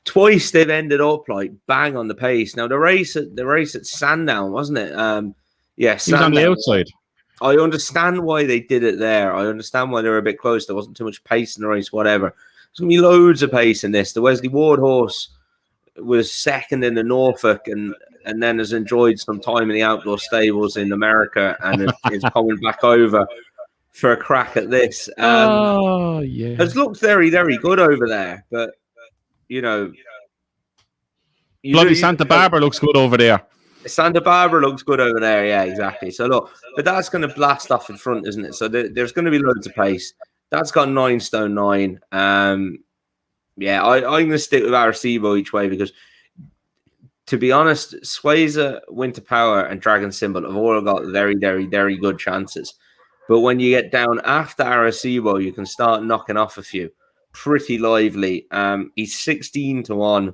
Twice they've ended up like bang on the pace. Now the race at Sandown, wasn't it? Yeah, he was on the outside. I understand why they did it there. I understand why they were a bit close. There wasn't too much pace in the race, whatever. There's going to be loads of pace in this. The Wesley Ward horse was second in the Norfolk and then has enjoyed some time in the outdoor stables in America and is coming back over for a crack at this. It's looked very, very good over there. But, Bloody Santa Barbara looks good over there. Santa Barbara looks good over there, yeah, exactly. So look, but that's going to blast off in front, isn't it? So there's going to be loads of pace. That's got 9 stone 9. Yeah, I'm going to stick with Arecibo each way because, to be honest, Suiza, Winter Power, and Dragon Symbol have all got very, very, very good chances. But when you get down after Arecibo, you can start knocking off a few pretty lively. He's 16-1.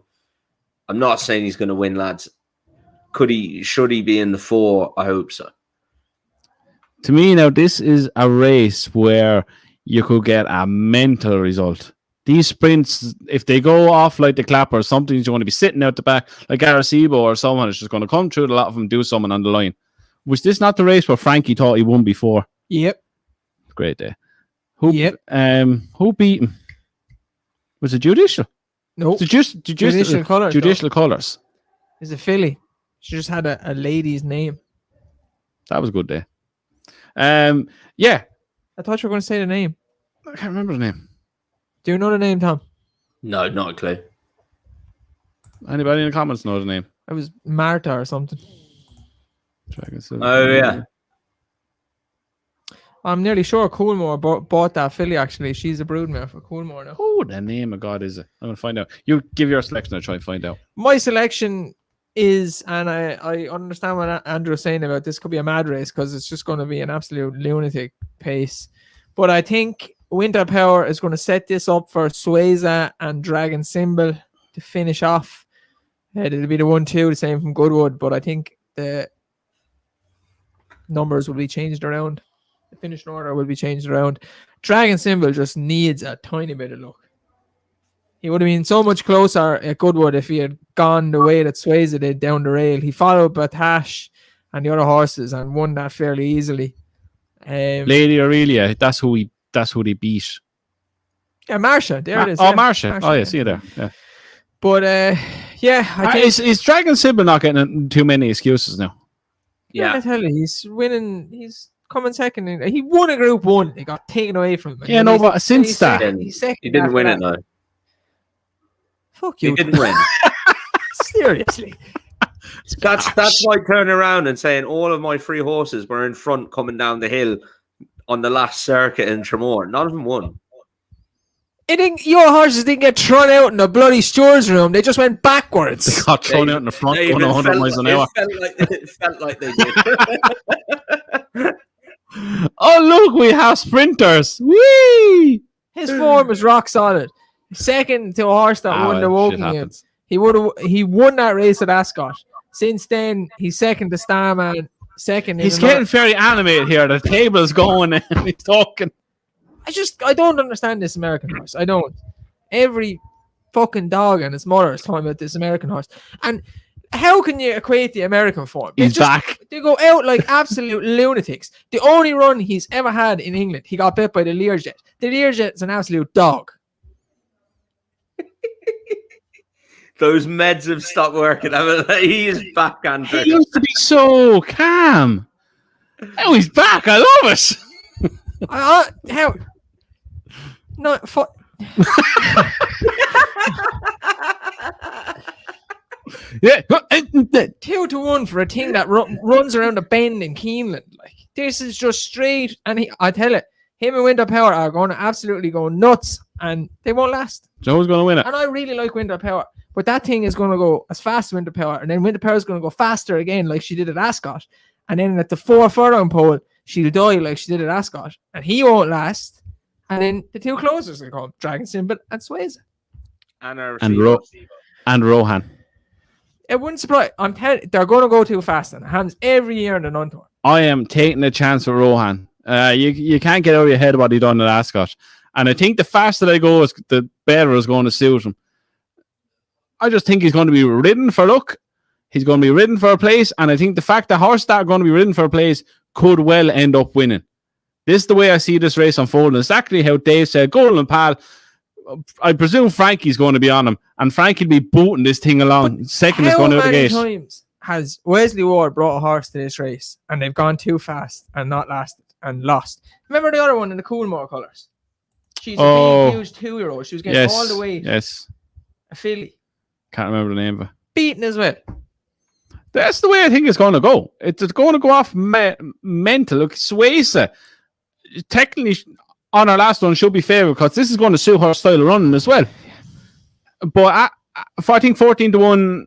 I'm not saying he's going to win, lads. Should he be in the 4? I hope so. To me, now, this is a race where you could get a mental result. These sprints, if they go off like the clapper, something's going to be sitting out the back, like Arecibo or someone is just going to come through. A lot of them do someone on the line. Was this not the race where Frankie thought he won before? Yep. Great day. Who beat him? Was it Judicial? No. Judicial Colours. Judicial Colours. It's a filly. She just had a lady's name. That was a good day. Yeah. I thought you were going to say the name. I can't remember the name. Do you know the name, Tom? No, not a clue. Anybody in the comments know the name? It was Marta or something. Oh, yeah. I'm nearly sure Coolmore bought that filly, actually. She's a broodmare for Coolmore now. Oh, the name of God is it? I'm going to find out. You give your selection, I'll try and find out. My selection is, and I understand what Andrew was saying about this could be a mad race because it's just going to be an absolute lunatic pace. But I think Winter Power is going to set this up for Suiza and Dragon Symbol to finish off. It'll be the 1-2, the same from Goodwood, but I think the numbers will be changed around. The finishing order will be changed around. Dragon Symbol just needs a tiny bit of luck. He would have been so much closer at Goodwood if he had gone the way that Suiza did down the rail. He followed Batash and the other horses and won that fairly easily. Lady Aurelia, that's who they beat. Yeah, Marsha. There it is. Oh, yeah. Marsha. Oh, yeah, yeah. see you there. Yeah. But yeah, I think Is Dragon Sybil not getting too many excuses now? I tell you, he's winning. He's coming second. He won a Group 1. It got taken away from him. Yeah, no, but since that, he's second. He didn't win it, that. though. Fuck you. He didn't win. Seriously. That's like turning around and saying all of my 3 horses were in front coming down the hill on the last circuit in Tremor. None of them won. Your horses didn't get thrown out in the bloody stewards room. They just went backwards. They got thrown out in the front going 100 miles an hour. It felt like they did. Oh, look, we have sprinters. Whee! His form was rock solid. Second to a horse that wouldn't have woken him. He won that race at Ascot. Since then, he's second to Starman. Second. He's getting very animated here. The table's going and he's talking. I don't understand this American horse. I don't. Every fucking dog and his mother is talking about this American horse. And how can you equate the American form? He's back. They go out like absolute lunatics. The only run he's ever had in England, he got bit by the Learjet. The Learjet's an absolute dog. Those meds have stopped working. He is back, Andrew. He used to be so calm. Now he's back. I love it. How? No, Yeah. 2-1 for a team that runs around a bend in Keeneland. Like, this is just straight. And I tell it, him and Winter Power are going to absolutely go nuts, and they won't last. Joe's going to win it. And I really like Winter Power, but that thing is going to go as fast as Winter Power, and then Winter Power is going to go faster again, like she did at Ascot. And then at the 4 furlong pole, she'll die like she did at Ascot, and he won't last. And then the 2 closers will come, Dragon Symbol and Swayze. And Rohan. It wouldn't surprise. I'm telling you, they're going to go too fast. And it happens every year in the Nunthorpe. I am taking a chance with Rohan. You can't get out of your head what he done at Ascot. And I think the faster they go, the better is going to suit him. I just think he's going to be ridden for luck. He's going to be ridden for a place. And I think the fact the horse that are going to be ridden for a place could well end up winning. This is the way I see this race unfolding. Exactly how Dave said, Golden Pal. I presume Frankie's going to be on him, and Frankie will be booting this thing along. Second is going out the gate. How many times has Wesley Ward brought a horse to this race, and they've gone too fast and not lasted and lost? Remember the other one in the Coolmore colours? She's a big, huge 2-year-old. She was getting all the way. Yes. A filly. Can't remember the name of it. Beaten as well. That's the way I think it's going to go. It's going to go off mental. Look, Swayze, technically, on our last one, should be favourite because this is going to suit her style of running as well. But I think 14-1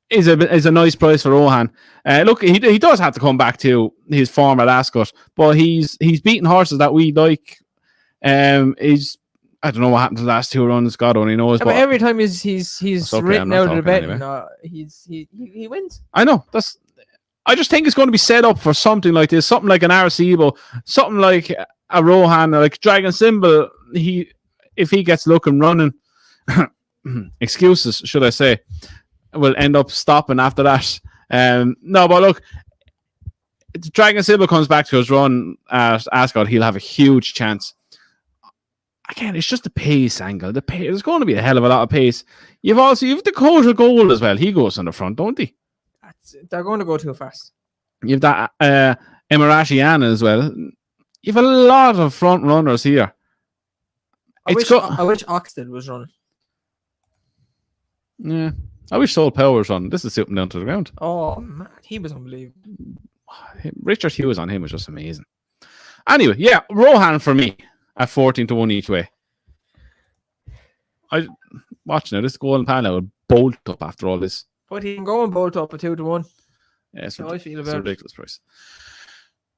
is a nice price for Rohan. Look, he does have to come back to his form at Ascot, but he's beaten horses that we like. I don't know what happened to the last 2 runs. God only knows. Yeah, but every time he's written out of the bet, anyway. He wins. I know. I just think it's going to be set up for something like this, something like an Arecibo, something like a Rohan, like Dragon Symbol. If he gets looking running, excuses should I say, will end up stopping after that. No, but look, Dragon Symbol comes back to his run at Ascot, he'll have a huge chance. Again, it's just the pace angle. There's going to be a hell of a lot of pace. You've Dakota Gold as well. He goes on the front, don't he? They're going to go too fast. You've that Emiratiana as well. You've a lot of front runners here. I wish Oxted was running. Yeah. I wish Soul Power was running. This is sitting down to the ground. Oh, man. He was unbelievable. Richard Hughes on him was just amazing. Anyway, yeah, Rohan for me at 14-1 each way. Watch now, this Golden Pan will bolt up after all this. But he can go and bolt up at 2-1. Yeah, it's I feel about a ridiculous price.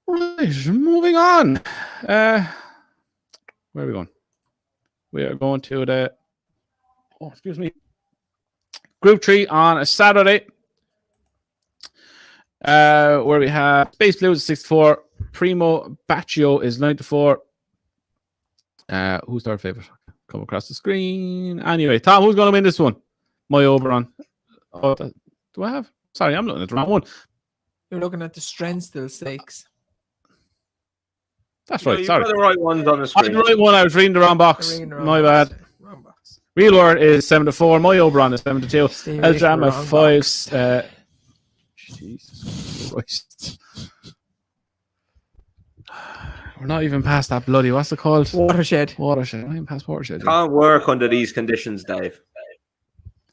Right, moving on. Where are we going? We are going to the Group 3 on a Saturday. Where we have Space Blues 64, Primo Baccio is 9-4. Who's our favorite? Come across the screen. Anyway, Tom, who's going to win this one? My Oberon. Oh, do I have? Sorry, I'm looking at the wrong one. You're looking at the Strensall Stakes. That's No, right. you've Sorry. got the right ones on the I screen. had the right one. I was reading the wrong box. My bad. Wrong box. Real World is 7-4. My Oberon is 7-2. Stay El away from the Drama wrong 5. box. Jesus Christ. We're not even past that bloody. What's it called? Watershed. Watershed. We're not even past Watershed. yet. Can't work under these conditions, Dave.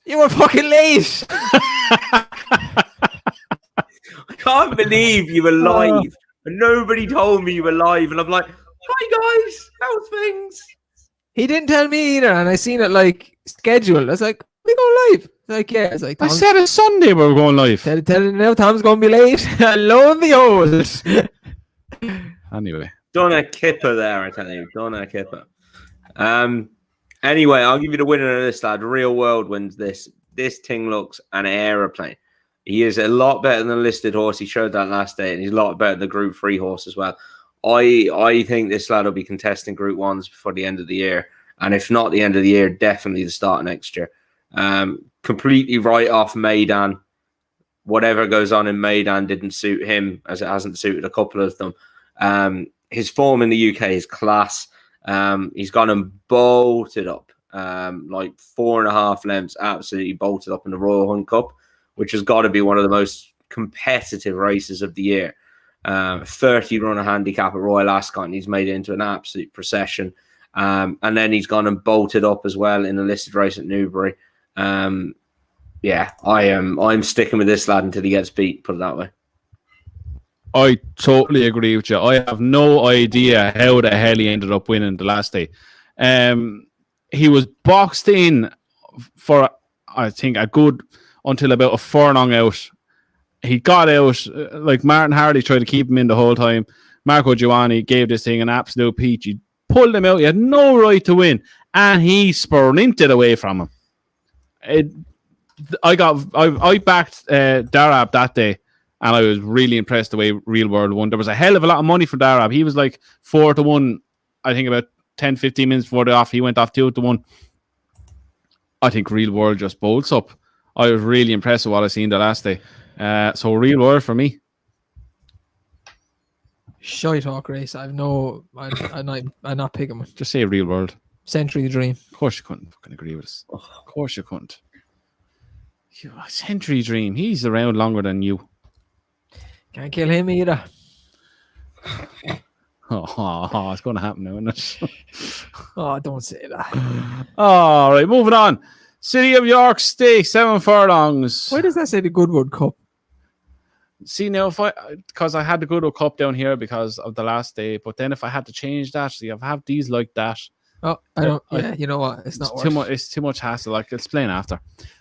You were fucking late. I can't believe you were live. And nobody told me you were live. And I'm like, hi guys, how's things? He didn't tell me either, and I seen it like scheduled. I was like, we go live. Like, yeah, it's like I Tom's, said it's Sunday we were going live. tell him now Tom's gonna be late. Lo and behold. Anyway. Donna Kipper there, I tell you. Donna Kipper. Anyway, I'll give you the winner of this, lad. Real World wins this. This thing looks an aeroplane. He is a lot better than the listed horse. He showed that last day, and he's a lot better than the Group 3 horse as well. I think this lad will be contesting Group 1s before the end of the year. And if not the end of the year, definitely the start of next year. Completely write off Maidan. Whatever goes on in Maidan didn't suit him, as it hasn't suited a couple of them. His form in the UK is class. He's gone and bolted up, like 4.5 lengths, absolutely bolted up in the Royal Hunt Cup, which has got to be one of the most competitive races of the year. 30 runner handicap at Royal Ascot. He's made it into an absolute procession. And then he's gone and bolted up as well in a listed race at Newbury. Yeah, I'm sticking with this lad until he gets beat, put it that way. I totally agree with you. I have no idea how the hell he ended up winning the last day. He was boxed in for, I think, a good until about a furlong out. He got out, like Martin Hardy tried to keep him in the whole time. Marco Giovanni gave this thing an absolute peach. He pulled him out. He had no right to win, and he sprinted away from him. I backed Darab that day, and I was really impressed the way Real World won. There was a hell of a lot of money for Darab. He was like 4-1, I think about 10-15 minutes before the off. He went off 2-1. I think Real World just bolts up. I was really impressed with what I seen the last day. So Real World for me. Shite talk race. I'm not picking one. Just say Real World. Century Dream. Of course you couldn't fucking agree with us. Of course you couldn't. Century Dream. He's around longer than you. Can't kill him either. Oh, it's going to happen now, isn't it? Oh, don't say that. All right, moving on. City of York Stakes, 7 furlongs. Why does that say the Goodwood Cup? See, now, because I had the Goodwood Cup down here because of the last day, but then if I had to change that, see, I have these like that. Oh, I don't. Yeah, you know what? It's not too much. It's too much hassle. Like, explain after.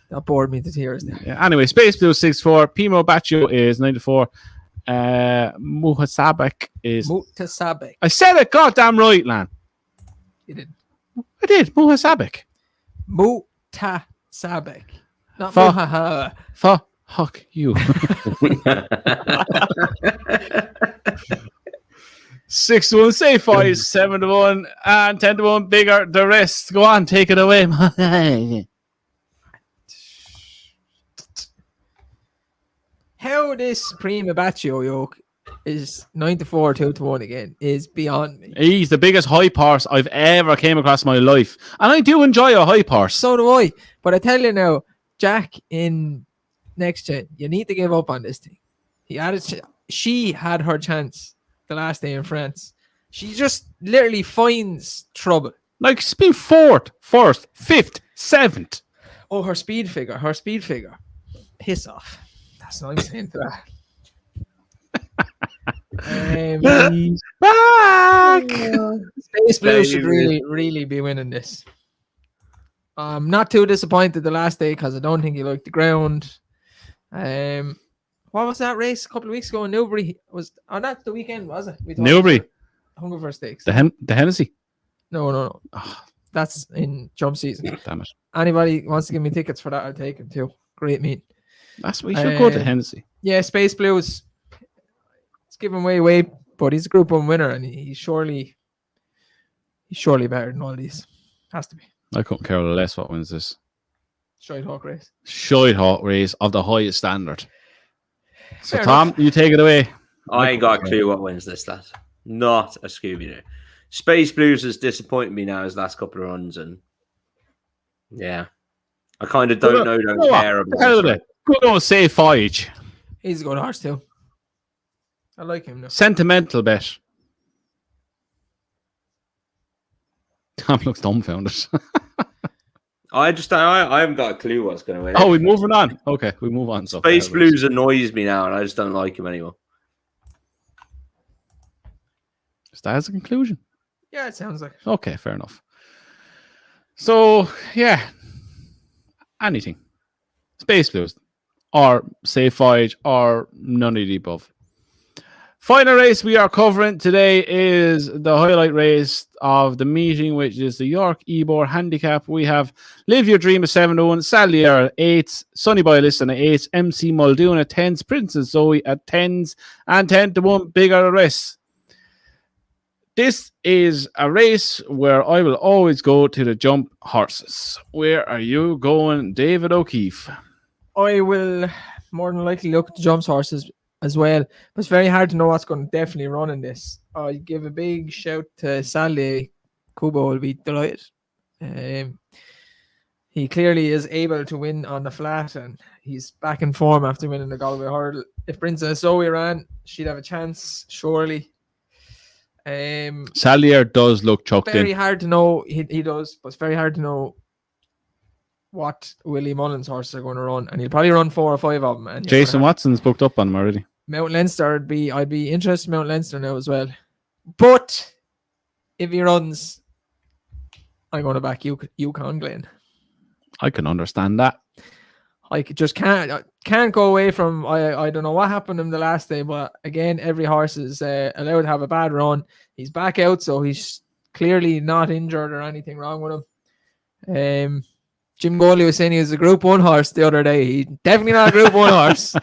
That bored me to tears. There. Yeah. Anyway, Space Blue 6-4. Pimo Baccio is 94. Muhasabek is. Muhasabek. I said it goddamn right, Lan. You didn't. I did. Muhasabek. Muhasabek. Not Muhaha. Fuck you. 6-1, say 5, 7-1, and 10-1 bigger. The rest. Go on, take it away. How this Prima Baccio yoke is 94 2-1 again is beyond me. He's the biggest hype horse I've ever came across in my life, and I do enjoy a hype horse. So do I. But I tell you now, Jack in next gen, you need to give up on this thing. She had her chance the last day in France. She just literally finds trouble. Like, she's been 4th, 1st, 5th, 7th. Oh, her speed figure. Piss off. That's what I'm saying to that. He's back. Space Blue should really be winning this. I'm not too disappointed the last day because I don't think he liked the ground. What was that race a couple of weeks ago in Newbury? Not the weekend, was it? Newbury. Hungerford Stakes. The Hennessy. No. Oh, that's in jump season. Damn it. Anybody wants to give me tickets for that, I'll take them too. Great meet. We should go to Hennessy. Yeah, Space Blues. It's giving away, but he's a Group 1 winner, and he's surely better than all these. Has to be. I couldn't care less what wins this. Shite hawk race. Shite hawk race of the highest standard. So, Fair Tom, enough. you take it away. I ain't got a clue what wins this, lad. Not a Scooby-Doo. Space Blues has disappointed me now his last couple of runs, and yeah, I kind of don't care about it. Good old Safe Voyage. He's a good horse too. I like him now. Sentimental bet. Tom looks dumbfounded. I haven't got a clue what's going to win. Oh, we're moving on. Okay, we move on. So Space Blues annoys me now, and I just don't like him anymore. Is that as a conclusion? Yeah, it sounds like. Okay, fair enough. So, yeah. Anything. Space Blues. Or Safe Voyage, or none of the above. Final race we are covering today is the highlight race of the meeting, which is the York Ebor Handicap. We have Live Your Dream at 7-1, Sally at 8, Sonny Boy Listen at 8, MC Muldoon at 10s, Princess Zoe at 10s, and 10-1, bigger the rest. This is a race where I will always go to the jump horses. Where are you going, David O'Keefe? I will more than likely look at the jumps horses as well, but it's very hard to know what's going to definitely run in this. I give a big shout to Sally. Kubo will be delighted. He clearly is able to win on the flat, and he's back in form after winning the Galway Hurdle. If Princess Zoe ran, she'd have a chance, surely. Salier does look chucked in. Very hard to know. He does, but it's very hard to know what Willie Mullins' horses are going to run, and he'll probably run 4 or 5 of them. And Jason Watson's booked up on him already. Mount Leinster I'd be interested in Mount Leinster now as well. But if he runs, I'm going to back Yukon Glen. I can understand that. I just can't go away from. I don't know what happened to him the last day, but again, every horse is allowed to have a bad run. He's back out, so he's clearly not injured or anything wrong with him. Jim Goley was saying he was a Group 1 horse the other day. He's definitely not a Group 1 horse.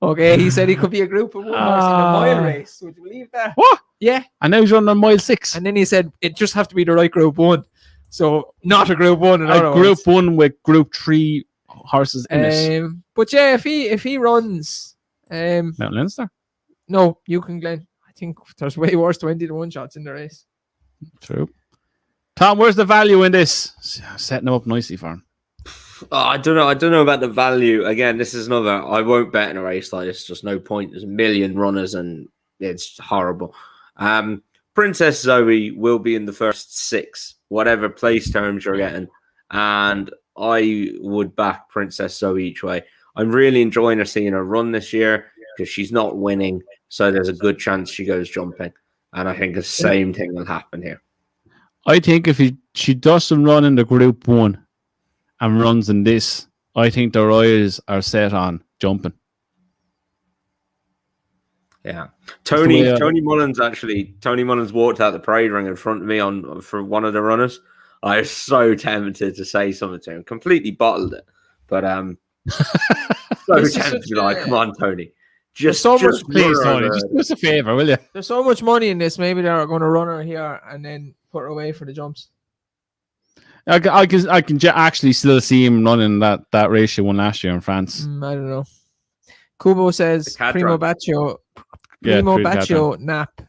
Okay, he said he could be a Group 1 horse in a mile race. Would you believe that? What? Yeah. And now he's running on mile 6. And then he said it just have to be the right Group 1. So not a Group 1. A Group 1 with Group 3 horses in it. But yeah, if he runs, Mount Leinster. No, Yukon Glen. I think there's way worse 20-1 shots in the race. True. Tom, where's the value in this? Setting him up nicely for him. Oh, I don't know about the value. Again, this is another. I won't bet in a race like this. Just no point. There's a million runners, and it's horrible. Princess Zoe will be in the first 6, whatever place terms you're getting, and I would back Princess Zoe each way. I'm really enjoying seeing her run this year because she's not winning, so there's a good chance she goes jumping, and I think the same thing will happen here. I think if she doesn't run in the Group 1 and runs in this, I think their eyes are set on jumping. Yeah. Tony Mullins walked out the parade ring in front of me for one of the runners. I was so tempted to say something to him. Completely bottled it. But so tempted to be like, come on, Tony. Just please, Tony, just do us a favour, will you? There's so much money in this. Maybe they're going to run her here and then put her away for the jumps. I can actually still see him running that race she won last year in France. I don't know. Kubo says Primo Baccio nap.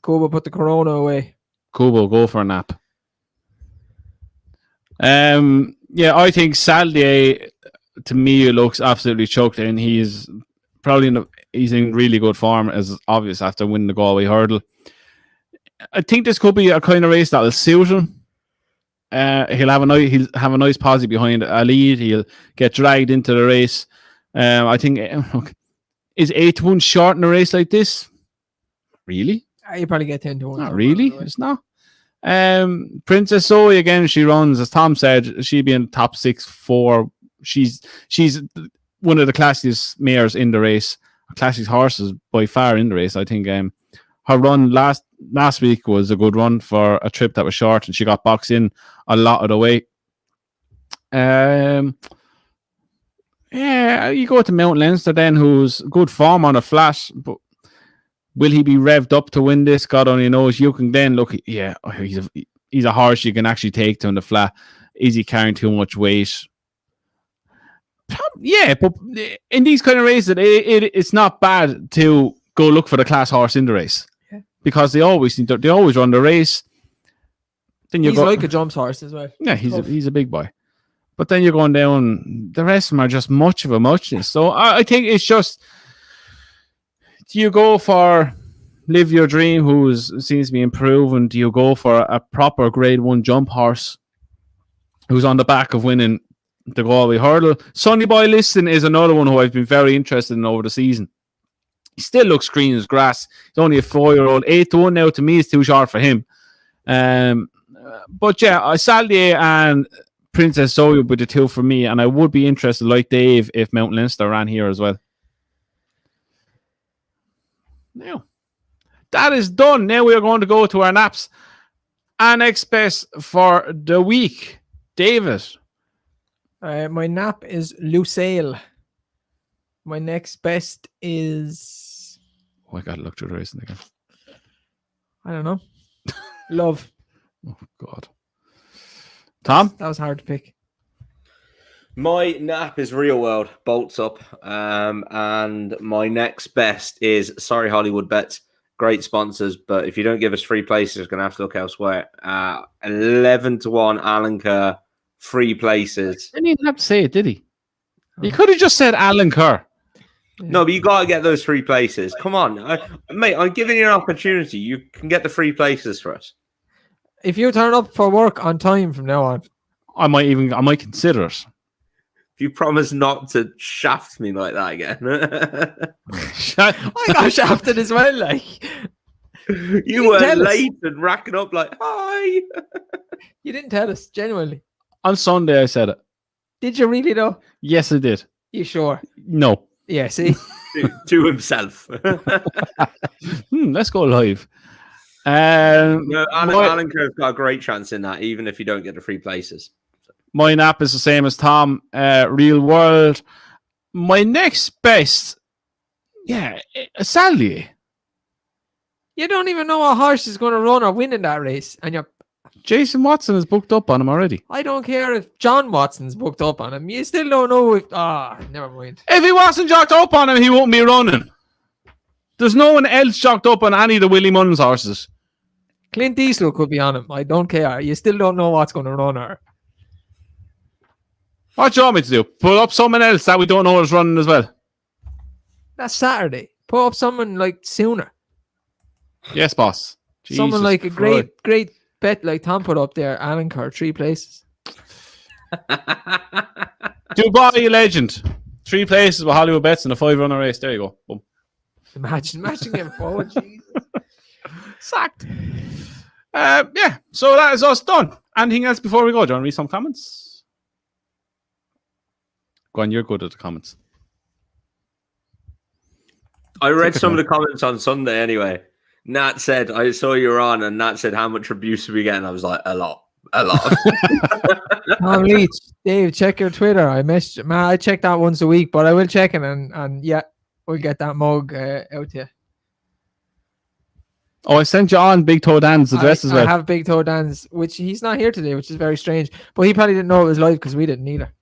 Kubo put the Corona away. Kubo, go for a nap. Yeah, I think Saturday to me looks absolutely choked in. He's probably he's in really good form, as obvious after winning the Galway Hurdle. I think this could be a kind of race that'll suit him. He'll have a nice posse behind a lead. He'll get dragged into the race. I think is 8-1 short in a race like this? Really? You probably get 10-1. Not really. It's not. Princess Zoe again. She runs, as Tom said. She'll be in the top 6-4. She's one of the classiest mares in the race. Classiest horses by far in the race. I think her run last week was a good run for a trip that was short, and she got boxed in a lot of the way. Yeah, you go to Mount Leinster then, who's good form on a flat, but will he be revved up to win this? God only knows. You can then look, yeah, he's a horse you can actually take to on the flat. Is he carrying too much weight? Yeah, but in these kind of races, it's not bad to go look for the class horse in the race. Yeah. because they always run the race. Then you He's like a jumps horse as well. Yeah, he's a big boy. But then you're going down, the rest of them are just much of a muchness. So I think it's just, do you go for Live Your Dream, who seems to be improving? Do you go for a proper grade 1 jump horse who's on the back of winning the Galway Hurdle? Sonny Boy Liston is another one who I've been very interested in over the season. He still looks green as grass. He's only a 4-year-old. 8-1 now to me is too short for him. But yeah, Saldier and Princess Zoe would be the two for me, and I would be interested, like Dave, if Mount Leinster ran here as well. Now, that is done. Now we are going to go to our naps. Our next best for the week, David. My nap is Lusail. My next best is... Oh, I got to look through the racing again. I don't know. Love. Oh, God. Tom? That was hard to pick. My nap is Real World, bolts up. And my next best is, sorry, Hollywoodbets. Great sponsors, but if you don't give us free places, we're going to have to look elsewhere. 11-1 Alan Kerr, free places. He didn't have to say it, did he? He could have just said Alan Kerr. No, but you got to get those free places. Come on. Mate, I'm giving you an opportunity. You can get the free places for us. If you turn up for work on time from now on, I might consider it. If you promise not to shaft me like that again. I got shafted as well. Like you were late and racking up like, hi. You didn't tell us, genuinely. On Sunday, I said it. Did you really though? Yes, I did. You sure? No. Yeah. See, to himself. Let's go live. No, Alan Kerr's got a great chance in that, even if you don't get the free places. My nap is the same as Tom. Real World. My next best, Sally. you don't even know a horse is going to run or win in that race, and you're. Jason Watson is booked up on him already. I don't care if John Watson's booked up on him. You still don't know if. Never mind. If he wasn't jocked up on him, he won't be running. There's no one else jocked up on any of the Willie Mullins horses. Clint Eastwood could be on him. I don't care. You still don't know what's going to run her. What do you want me to do? Put up someone else that we don't know is running as well? That's Saturday. Put up someone like sooner. Yes, boss. Someone Jesus like a Christ. great bet like Tom put up there. Alan Kerr, 3 places. Dubai Legend. 3 places with Hollywoodbets in a 5-runner race. There you go. Boom. Imagine getting forward. Jesus. Sacked. So that is us done. Anything else before we go? Do you want to read some comments? Go on, you're good at the comments. I read some of the comments on Sunday anyway. Nat said, I saw you were on, and Nat said, how much abuse are we getting? I was like, a lot. Tom Leach, Dave, check your Twitter. I check that once a week, but I will check it, and yeah, we'll get that mug out to you. Oh, I sent you on Big Toe Dan's address as well. I have Big Toe Dan's, which he's not here today, which is very strange. But he probably didn't know it was live because we didn't either.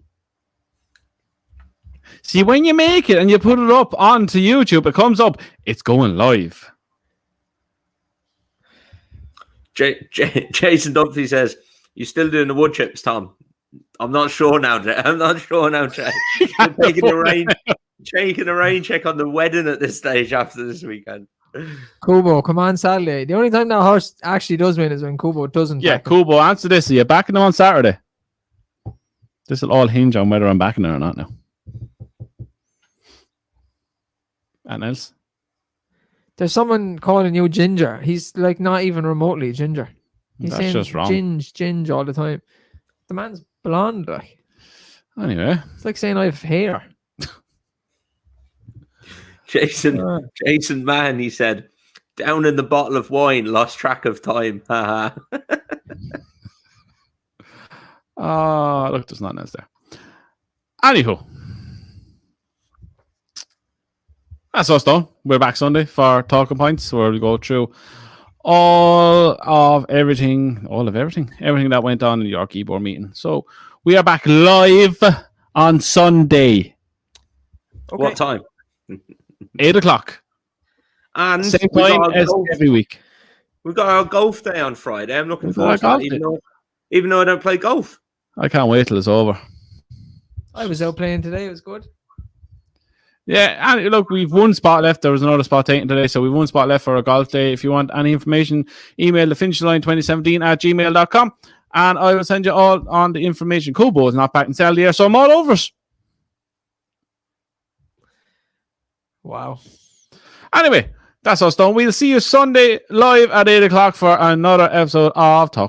See, when you make it and you put it up onto YouTube, it comes up, it's going live. Jason Dunphy says, you still doing the wood chips, Tom? I'm not sure now, Jay. You're taking a rain check on the wedding at this stage after this weekend. Kubo, come on Saturday. The only time that horse actually does win is when Kubo doesn't. Yeah, Kubo, answer this. Are you backing him on Saturday? This will all hinge on whether I'm backing him or not now. And else? There's someone calling you Ginger. He's like not even remotely Ginger. He's That's saying just wrong. Ginge all the time. The man's blonde. Like. Anyway. It's like saying I have hair. Jason Mann, he said, down in the bottle of wine, lost track of time. Look, there's nothing else there. Anywho. That's us done. We're back Sunday for Talking Points, where we go through everything that went on in the York Ebor meeting. So we are back live on Sunday. Okay. What time? 8 o'clock. And same time as every week. We've got our golf day on Friday. I'm looking We've got forward to our that, golf even though I don't play golf. I can't wait till it's over. I was out playing today. It was good. Yeah, and look, we've one spot left. There was another spot taken today, so we've one spot left for a golf day. If you want any information, email the finishline2017@gmail.com, and I will send you all on the information. Kubo is not back in Saturday here, so I'm all over it. Wow. Anyway, that's us done. We'll see you Sunday live at 8 o'clock for another episode of Talk